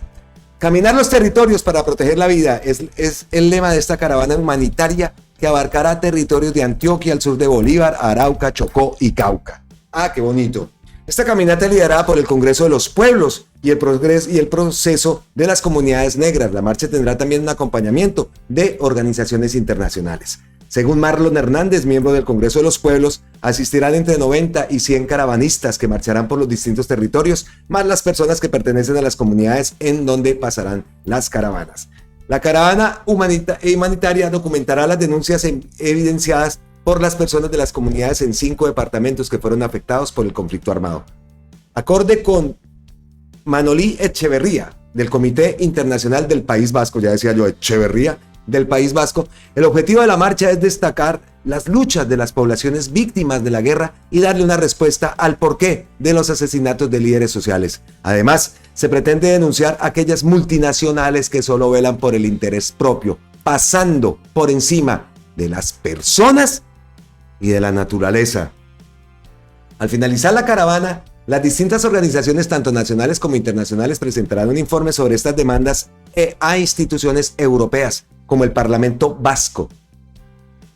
C: caminar los territorios para proteger la vida es el lema de esta caravana humanitaria que abarcará territorios de Antioquia, al sur de Bolívar, Arauca, Chocó y Cauca. ¡Ah, qué bonito! Esta caminata es liderada por el Congreso de los Pueblos y el proceso de las comunidades negras. La marcha tendrá también un acompañamiento de organizaciones internacionales. Según Marlon Hernández, miembro del Congreso de los Pueblos, asistirán entre 90 y 100 caravanistas que marcharán por los distintos territorios, más las personas que pertenecen a las comunidades en donde pasarán las caravanas. La caravana humanitaria documentará las denuncias evidenciadas por las personas de las comunidades en 5 departamentos que fueron afectados por el conflicto armado. Acorde con Manolí Echeverría, del Comité Internacional del País Vasco, ya decía yo, Echeverría, del País Vasco, el objetivo de la marcha es destacar las luchas de las poblaciones víctimas de la guerra y darle una respuesta al porqué de los asesinatos de líderes sociales. Además, se pretende denunciar aquellas multinacionales que solo velan por el interés propio, pasando por encima de las personas y de la naturaleza. Al finalizar la caravana, las distintas organizaciones, tanto nacionales como internacionales, presentarán un informe sobre estas demandas a instituciones europeas, como el Parlamento Vasco,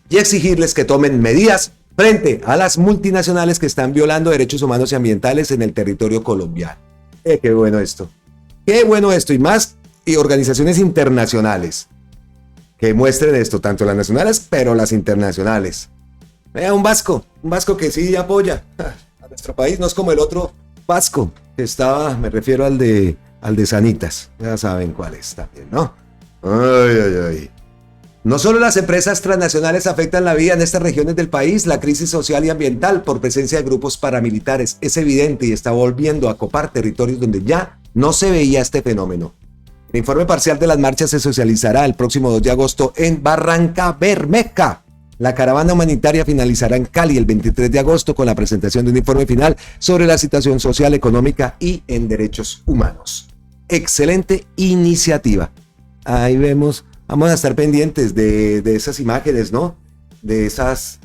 C: y exigirles que tomen medidas frente a las multinacionales que están violando derechos humanos y ambientales en el territorio colombiano. Qué bueno esto. Qué bueno esto, y más, y organizaciones internacionales que muestren esto, tanto las nacionales, pero las internacionales. Vea, un vasco que sí apoya a nuestro país, no es como el otro vasco que estaba, me refiero al de Sanitas, ya saben cuál es también, ¿no? Ay. No solo las empresas transnacionales afectan la vida en estas regiones del país, la crisis social y ambiental por presencia de grupos paramilitares es evidente y está volviendo a copar territorios donde ya no se veía este fenómeno. El informe parcial de las marchas se socializará el próximo 2 de agosto en Barranca Bermeja. La caravana humanitaria finalizará en Cali el 23 de agosto con la presentación de un informe final sobre la situación social, económica y en derechos humanos. Excelente iniciativa. Ahí vemos, vamos a estar pendientes de esas imágenes, ¿no? De esas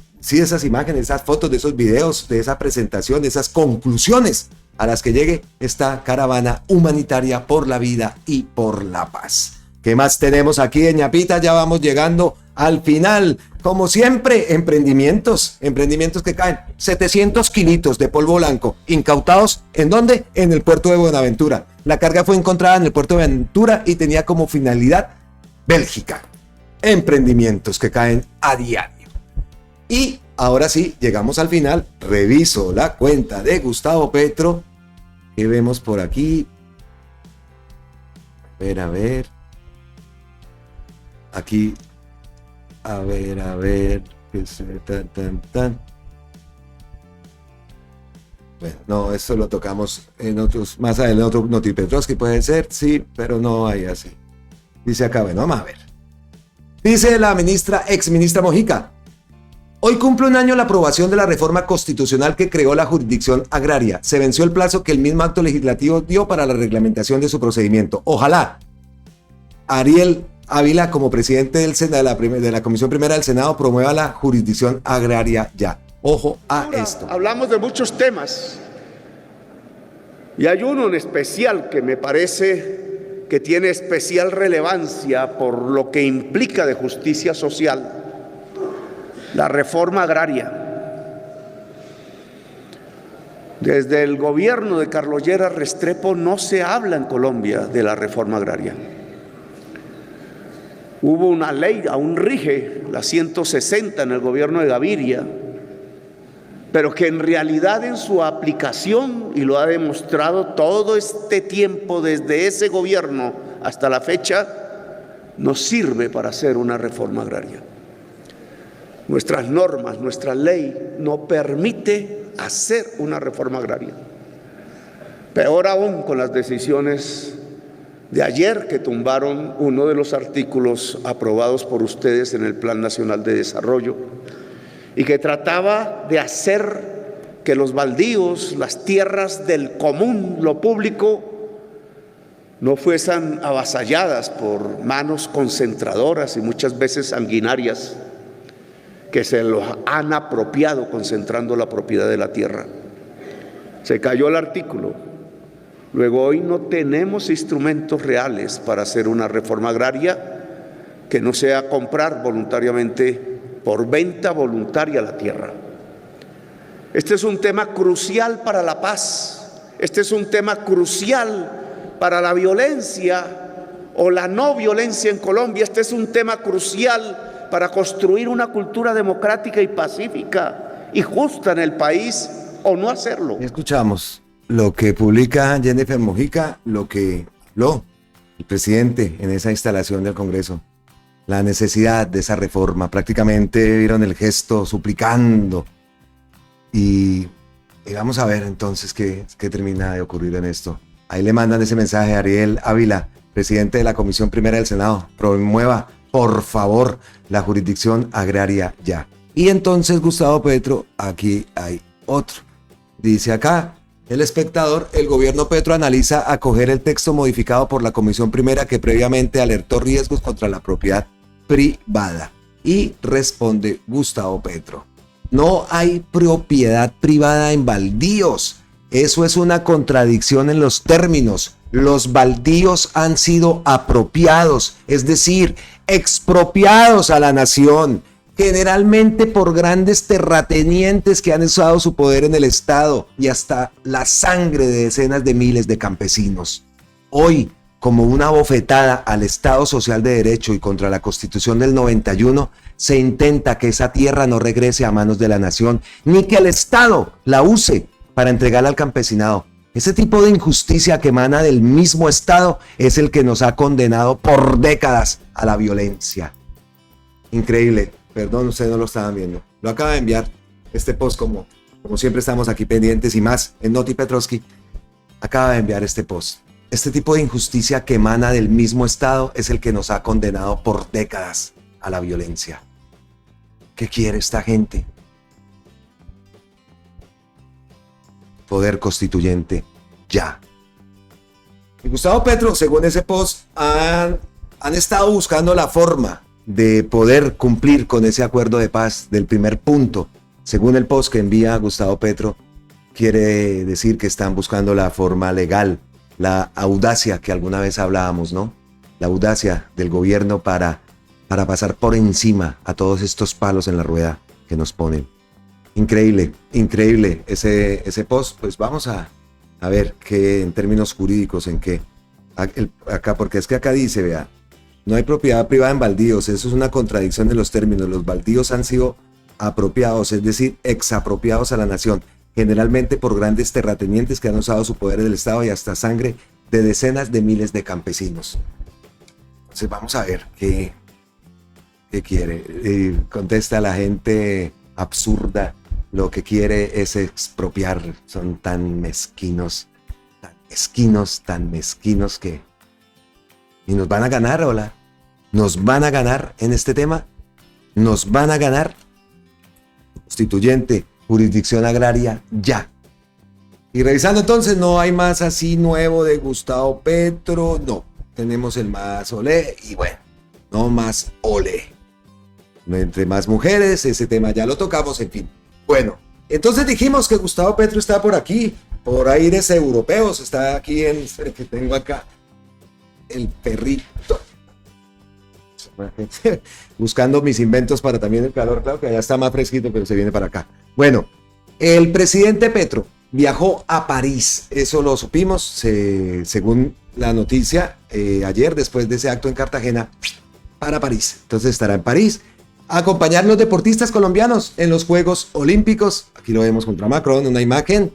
C: imágenes, esas fotos, de esos videos, de esa presentación, de esas conclusiones a las que llegue esta caravana humanitaria por la vida y por la paz. ¿Qué más tenemos aquí en Ñapita? Ya vamos llegando al final. Como siempre, emprendimientos que caen. 700 kilitos de polvo blanco, incautados, ¿en dónde? En el puerto de Buenaventura. La carga fue encontrada en el puerto de Buenaventura y tenía como finalidad Bélgica. Emprendimientos que caen a diario. Y ahora sí, llegamos al final. Reviso la cuenta de Gustavo Petro. ¿Qué vemos por aquí? A ver. Aquí. A ver. Bueno, no, eso lo tocamos en otros, más adelante, en otro Notipetrovsky puede ser, sí, pero no hay así. Dice acá, bueno, vamos a ver. Dice la ex ministra Mojica: hoy cumple un año la aprobación de la reforma constitucional que creó la jurisdicción agraria. Se venció el plazo que el mismo acto legislativo dio para la reglamentación de su procedimiento. Ojalá Ariel Ávila, como presidente del Senado, de la Comisión Primera del Senado, promueva la jurisdicción agraria ya. Ojo a esto.
F: Hablamos de muchos temas y hay uno en especial que me parece que tiene especial relevancia por lo que implica de justicia social: la reforma agraria. Desde el gobierno de Carlos Lleras Restrepo no se habla en Colombia de la reforma agraria. Hubo una ley, aún rige, la 160 en el gobierno de Gaviria, pero que en realidad en su aplicación, y lo ha demostrado todo este tiempo desde ese gobierno hasta la fecha, no sirve para hacer una reforma agraria. Nuestras normas, nuestra ley no permite hacer una reforma agraria. Peor aún con las decisiones de ayer que tumbaron uno de los artículos aprobados por ustedes en el Plan Nacional de Desarrollo y que trataba de hacer que los baldíos, las tierras del común, lo público, no fuesen avasalladas por manos concentradoras y muchas veces sanguinarias que se los han apropiado concentrando la propiedad de la tierra. Se cayó el artículo. Luego hoy no tenemos instrumentos reales para hacer una reforma agraria que no sea comprar voluntariamente por venta voluntaria la tierra. Este es un tema crucial para la paz. Este es un tema crucial para la violencia o la no violencia en Colombia. Este es un tema crucial para construir una cultura democrática y pacífica y justa en el país, o no hacerlo.
C: Escuchamos lo que publica Jennifer Mojica, el presidente en esa instalación del Congreso, la necesidad de esa reforma. Prácticamente vieron el gesto suplicando y vamos a ver entonces qué termina de ocurrir en esto. Ahí le mandan ese mensaje a Ariel Ávila, presidente de la Comisión Primera del Senado: promueva, por favor, la jurisdicción agraria ya. Y entonces Gustavo Petro, aquí hay otro. Dice acá, El Espectador: el gobierno Petro analiza acoger el texto modificado por la Comisión Primera que previamente alertó riesgos contra la propiedad privada. Y responde Gustavo Petro: no hay propiedad privada en baldíos. Eso es una contradicción en los términos. Los baldíos han sido apropiados, es decir, expropiados a la nación, generalmente por grandes terratenientes que han usado su poder en el Estado y hasta la sangre de decenas de miles de campesinos. Hoy, como una bofetada al Estado Social de Derecho y contra la Constitución del 91, se intenta que esa tierra no regrese a manos de la nación, ni que el Estado la use para entregarla al campesinado. Ese tipo de injusticia que emana del mismo Estado es el que nos ha condenado por décadas a la violencia. Increíble. Perdón, ustedes no lo estaban viendo. Lo acaba de enviar este post, como siempre estamos aquí pendientes y más en Noti Petrovsky. Acaba de enviar este post. Este tipo de injusticia que emana del mismo Estado es el que nos ha condenado por décadas a la violencia. ¿Qué quiere esta gente? Poder constituyente ya. Y Gustavo Petro, según ese post, han estado buscando la forma de poder cumplir con ese acuerdo de paz del primer punto. Según el post que envía Gustavo Petro, quiere decir que están buscando la forma legal, la audacia que alguna vez hablábamos, ¿no? La audacia del gobierno para pasar por encima a todos estos palos en la rueda que nos ponen. Increíble, increíble ese post. Pues vamos a ver qué en términos jurídicos, en qué acá, porque es que acá dice, vea, no hay propiedad privada en baldíos. Eso es una contradicción de los términos. Los baldíos han sido apropiados, es decir, exapropiados a la nación, generalmente por grandes terratenientes que han usado su poder del Estado y hasta sangre de decenas de miles de campesinos. Entonces vamos a ver qué quiere. Contesta la gente absurda. Lo que quiere es expropiar. Son tan mezquinos que... ¿Y nos van a ganar, hola? ¿Nos van a ganar en este tema? ¿Nos van a ganar? Constituyente, jurisdicción agraria, ya. Y revisando entonces, no hay más así nuevo de Gustavo Petro, no. Tenemos el más olé y bueno, no más olé. Entre más mujeres, ese tema ya lo tocamos, en fin. Bueno, entonces dijimos que Gustavo Petro está por aquí, por aires europeos, está aquí que tengo acá. El perrito. Buscando mis inventos para también el calor, claro que allá está más fresquito, pero se viene para acá. Bueno, el presidente Petro viajó a París, eso lo supimos, según la noticia, ayer, después de ese acto en Cartagena, para París. Entonces estará en París a acompañar a los deportistas colombianos en los Juegos Olímpicos. Aquí lo vemos contra Macron, una imagen.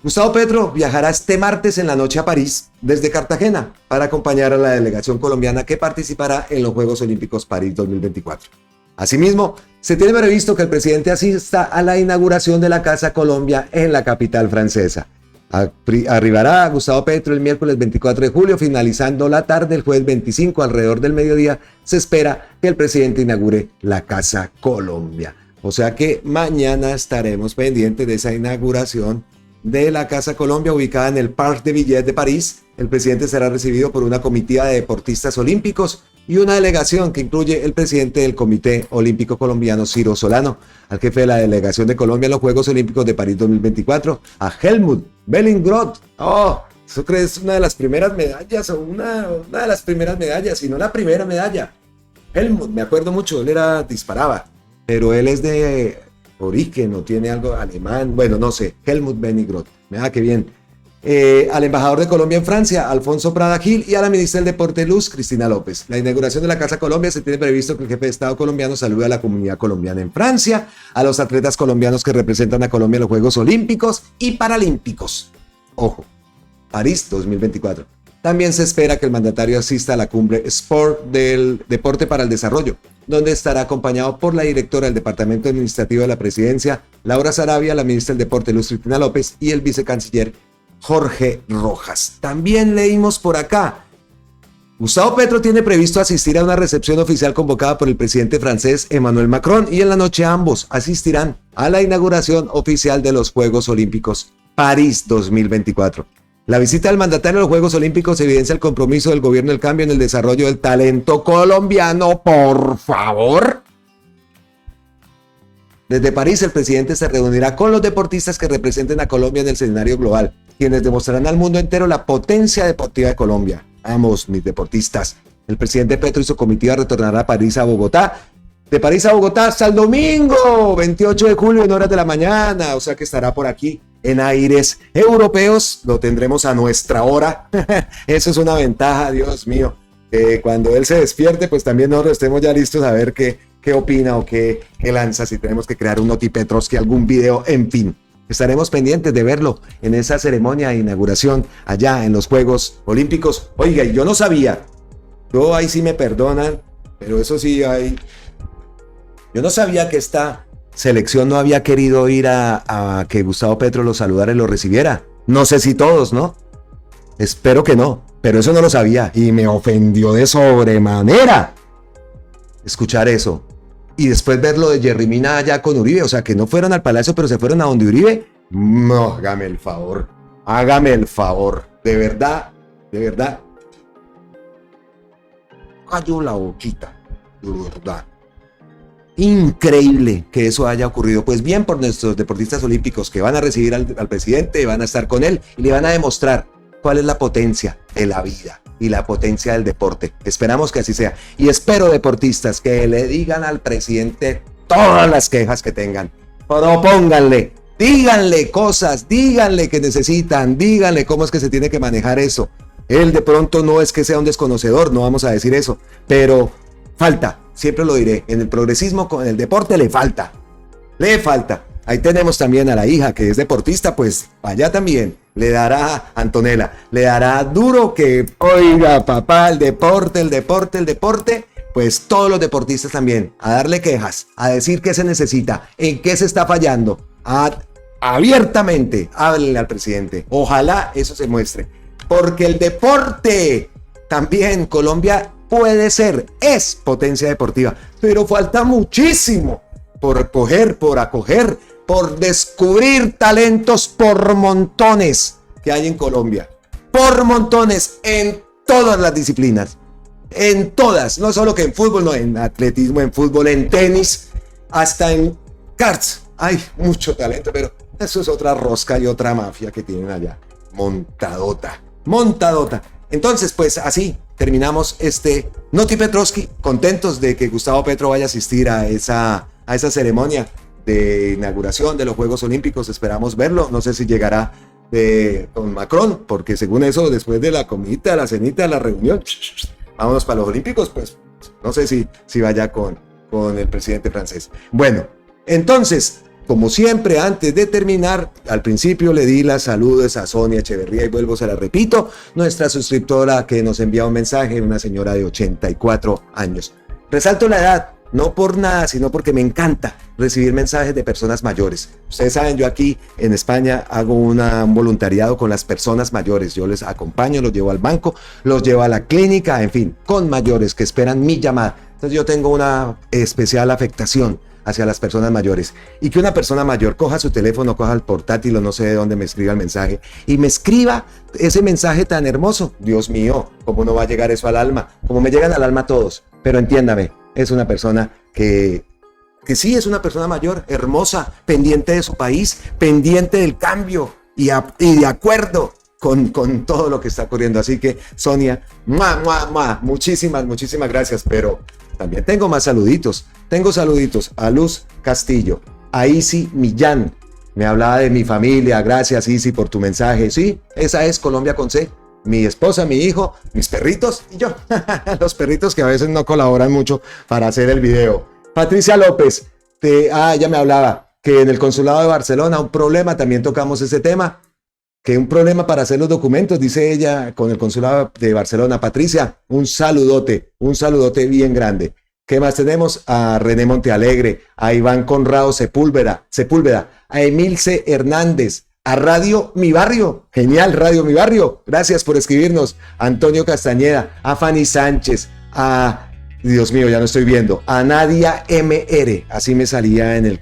C: Gustavo Petro viajará este martes en la noche a París desde Cartagena para acompañar a la delegación colombiana que participará en los Juegos Olímpicos París 2024. Asimismo, se tiene previsto que el presidente asista a la inauguración de la Casa Colombia en la capital francesa. Arribará Gustavo Petro el miércoles 24 de julio, finalizando la tarde el jueves 25, alrededor del mediodía, se espera que el presidente inaugure la Casa Colombia. O sea que mañana estaremos pendientes de esa inauguración de la Casa Colombia, ubicada en el Parc des Billettes de París, el presidente será recibido por una comitiva de deportistas olímpicos y una delegación que incluye el presidente del Comité Olímpico Colombiano, Ciro Solano, al jefe de la delegación de Colombia en los Juegos Olímpicos de París 2024, a Helmut Bellingroth. Eso creo es una de las primeras medallas, o una de las primeras medallas, si no la primera medalla. Helmut, me acuerdo mucho, él disparaba, pero él es de origen, o tiene algo alemán, bueno, no sé, Helmut Bellingroth, qué bien. Al embajador de Colombia en Francia, Alfonso Prada Gil, y a la ministra del Deporte Luz Cristina López. La inauguración de la Casa Colombia se tiene previsto que el jefe de Estado colombiano salude a la comunidad colombiana en Francia, a los atletas colombianos que representan a Colombia en los Juegos Olímpicos y Paralímpicos. Ojo, París 2024. También se espera que el mandatario asista a la cumbre Sport del Deporte para el Desarrollo, donde estará acompañado por la directora del Departamento Administrativo de la Presidencia, Laura Sarabia, la ministra del Deporte Luz Cristina López y el vicecanciller Jorge Rojas. También leímos por acá, Gustavo Petro tiene previsto asistir a una recepción oficial convocada por el presidente francés Emmanuel Macron, y en la noche ambos asistirán a la inauguración oficial de los Juegos Olímpicos París 2024. La visita del mandatario a los Juegos Olímpicos evidencia el compromiso del gobierno del cambio en el desarrollo del talento colombiano. Por favor. Desde París, el presidente se reunirá con los deportistas que representen a Colombia en el escenario global, quienes demostrarán al mundo entero la potencia deportiva de Colombia. Vamos, mis deportistas. El presidente Petro y su comitiva retornará a París a Bogotá. De París a Bogotá hasta el domingo, 28 de julio, en horas de la mañana. O sea que estará por aquí en aires europeos. Lo tendremos a nuestra hora. Eso es una ventaja, Dios mío. Cuando él se despierte, pues también nosotros estemos ya listos a ver qué opina o qué lanza, si tenemos que crear un Noti Petrovsky, algún video, en fin. Estaremos pendientes de verlo en esa ceremonia de inauguración allá en los Juegos Olímpicos. Oiga, yo no sabía, yo ahí sí me perdonan, pero eso sí yo no sabía que esta selección no había querido ir a que Gustavo Petro lo saludara y lo recibiera. No sé si todos, ¿no? Espero que no, pero eso no lo sabía y me ofendió de sobremanera escuchar eso. Y después ver lo de Jerry Mina allá con Uribe, o sea, que no fueron al Palacio, pero se fueron a donde Uribe. No, hágame el favor, de verdad, cayó la boquita, de verdad. Increíble que eso haya ocurrido. Pues bien por nuestros deportistas olímpicos, que van a recibir al presidente, van a estar con él y le van a demostrar cuál es la potencia de la vida y la potencia del deporte. Esperamos que así sea. Y espero, deportistas, que le digan al presidente todas las quejas que tengan. Propónganle, díganle cosas, díganle que necesitan, díganle cómo es que se tiene que manejar eso. Él de pronto no es que sea un desconocedor, no vamos a decir eso, pero falta, siempre lo diré, en el progresismo, con el deporte le falta. Ahí tenemos también a la hija que es deportista, pues allá también le dará, Antonella, le dará duro que, oiga papá, el deporte, pues todos los deportistas también, a darle quejas, a decir qué se necesita, en qué se está fallando, abiertamente, háblenle al presidente, ojalá eso se muestre, porque el deporte, también Colombia es potencia deportiva, pero falta muchísimo por acoger, por descubrir talentos por montones que hay en Colombia, por montones en todas las disciplinas, en todas, no solo que en fútbol, no, en atletismo, en fútbol, en tenis, hasta en karts, hay mucho talento, pero eso es otra rosca y otra mafia que tienen allá, montadota. Entonces, pues así terminamos este Noti Petrovsky, contentos de que Gustavo Petro vaya a asistir a esa ceremonia de inauguración de los Juegos Olímpicos. Esperamos verlo, no sé si llegará con Macron, porque según eso, después de la comida, la cenita, la reunión, vámonos para los Olímpicos, pues no sé si vaya con el presidente francés. Bueno, entonces, como siempre, antes de terminar, al principio le di las saludos a Sonia Echeverría y vuelvo, se la repito, nuestra suscriptora que nos envía un mensaje, una señora de 84 años. Resalto la edad, no por nada, sino porque me encanta recibir mensajes de personas mayores. Ustedes saben, yo aquí en España hago un voluntariado con las personas mayores. Yo les acompaño, los llevo al banco, los llevo a la clínica, en fin, con mayores que esperan mi llamada. Entonces yo tengo una especial afectación hacia las personas mayores. Y que una persona mayor coja su teléfono, coja el portátil o no sé de dónde me escriba el mensaje y me escriba ese mensaje tan hermoso. Dios mío, ¿cómo no va a llegar eso al alma? Como me llegan al alma todos. Pero entiéndame, es una persona que sí es una persona mayor, hermosa, pendiente de su país, pendiente del cambio y de acuerdo con todo lo que está ocurriendo. Así que, Sonia, muchísimas gracias, pero también tengo más saluditos. Tengo saluditos a Luz Castillo, a Isi Millán, me hablaba de mi familia. Gracias, Isi, por tu mensaje. Sí, esa es Colombia con C. Mi esposa, mi hijo, mis perritos y yo. Los perritos que a veces no colaboran mucho para hacer el video. Patricia López, ella me hablaba que en el consulado de Barcelona un problema, también tocamos ese tema, que un problema para hacer los documentos, dice ella, con el consulado de Barcelona. Patricia, un saludote bien grande. ¿Qué más tenemos? A René Montealegre, a Iván Conrado Sepúlveda, a Emilce Hernández, a Radio Mi Barrio, genial, Radio Mi Barrio, gracias por escribirnos, a Antonio Castañeda, a Fanny Sánchez, a, Dios mío, ya no estoy viendo, a Nadia MR, así me salía en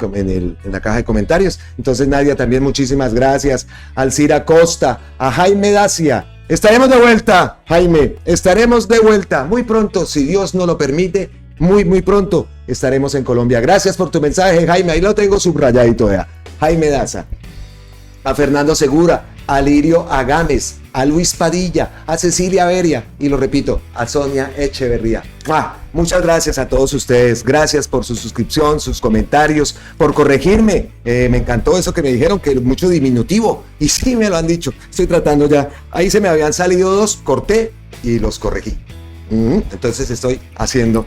C: la caja de comentarios. Entonces, Nadia, también muchísimas gracias, a Alcira Costa, a Jaime Dacia. Estaremos de vuelta, Jaime, estaremos de vuelta muy pronto, si Dios nos lo permite. Muy pronto estaremos en Colombia. Gracias por tu mensaje, Jaime. Ahí lo tengo subrayadito, vea. Jaime Daza, a Fernando Segura, a Lirio Agames, a Luis Padilla, a Cecilia Beria y lo repito, a Sonia Echeverría. Muchas gracias a todos ustedes. Gracias por su suscripción, sus comentarios, por corregirme. Me encantó eso que me dijeron, que mucho diminutivo. Y sí, me lo han dicho. Estoy tratando ya. Ahí se me habían salido 2, corté y los corregí. Entonces estoy haciendo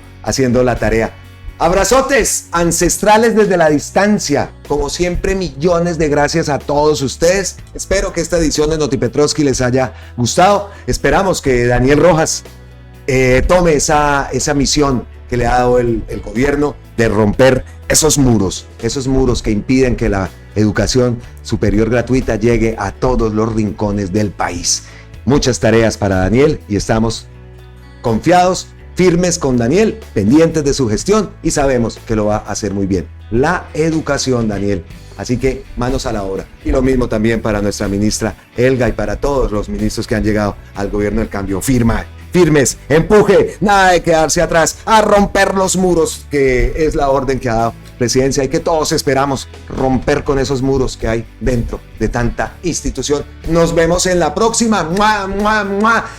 C: la tarea. Abrazotes ancestrales desde la distancia. Como siempre, millones de gracias a todos ustedes. Espero que esta edición de Notipetrovsky les haya gustado. Esperamos que Daniel Rojas tome esa misión que le ha dado el gobierno de romper esos muros que impiden que la educación superior gratuita llegue a todos los rincones del país. Muchas tareas para Daniel y estamos confiados, firmes con Daniel, pendientes de su gestión y sabemos que lo va a hacer muy bien. La educación, Daniel. Así que manos a la obra. Y lo mismo también para nuestra ministra Helga y para todos los ministros que han llegado al gobierno del cambio. Firmes, empuje, nada de quedarse atrás, a romper los muros, que es la orden que ha dado Presidencia y que todos esperamos romper con esos muros que hay dentro de tanta institución. Nos vemos en la próxima.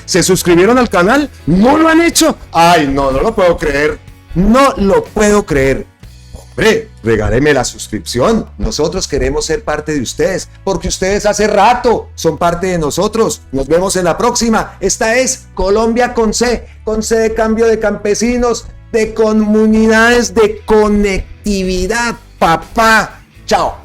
C: ¿Se suscribieron al canal? ¿No lo han hecho? Ay, no lo puedo creer. No lo puedo creer. Hombre, regáleme la suscripción. Nosotros queremos ser parte de ustedes, porque ustedes hace rato son parte de nosotros. Nos vemos en la próxima. Esta es Colombia con C de cambio, de campesinos, de comunidades, de conectividad. Papá. Chao.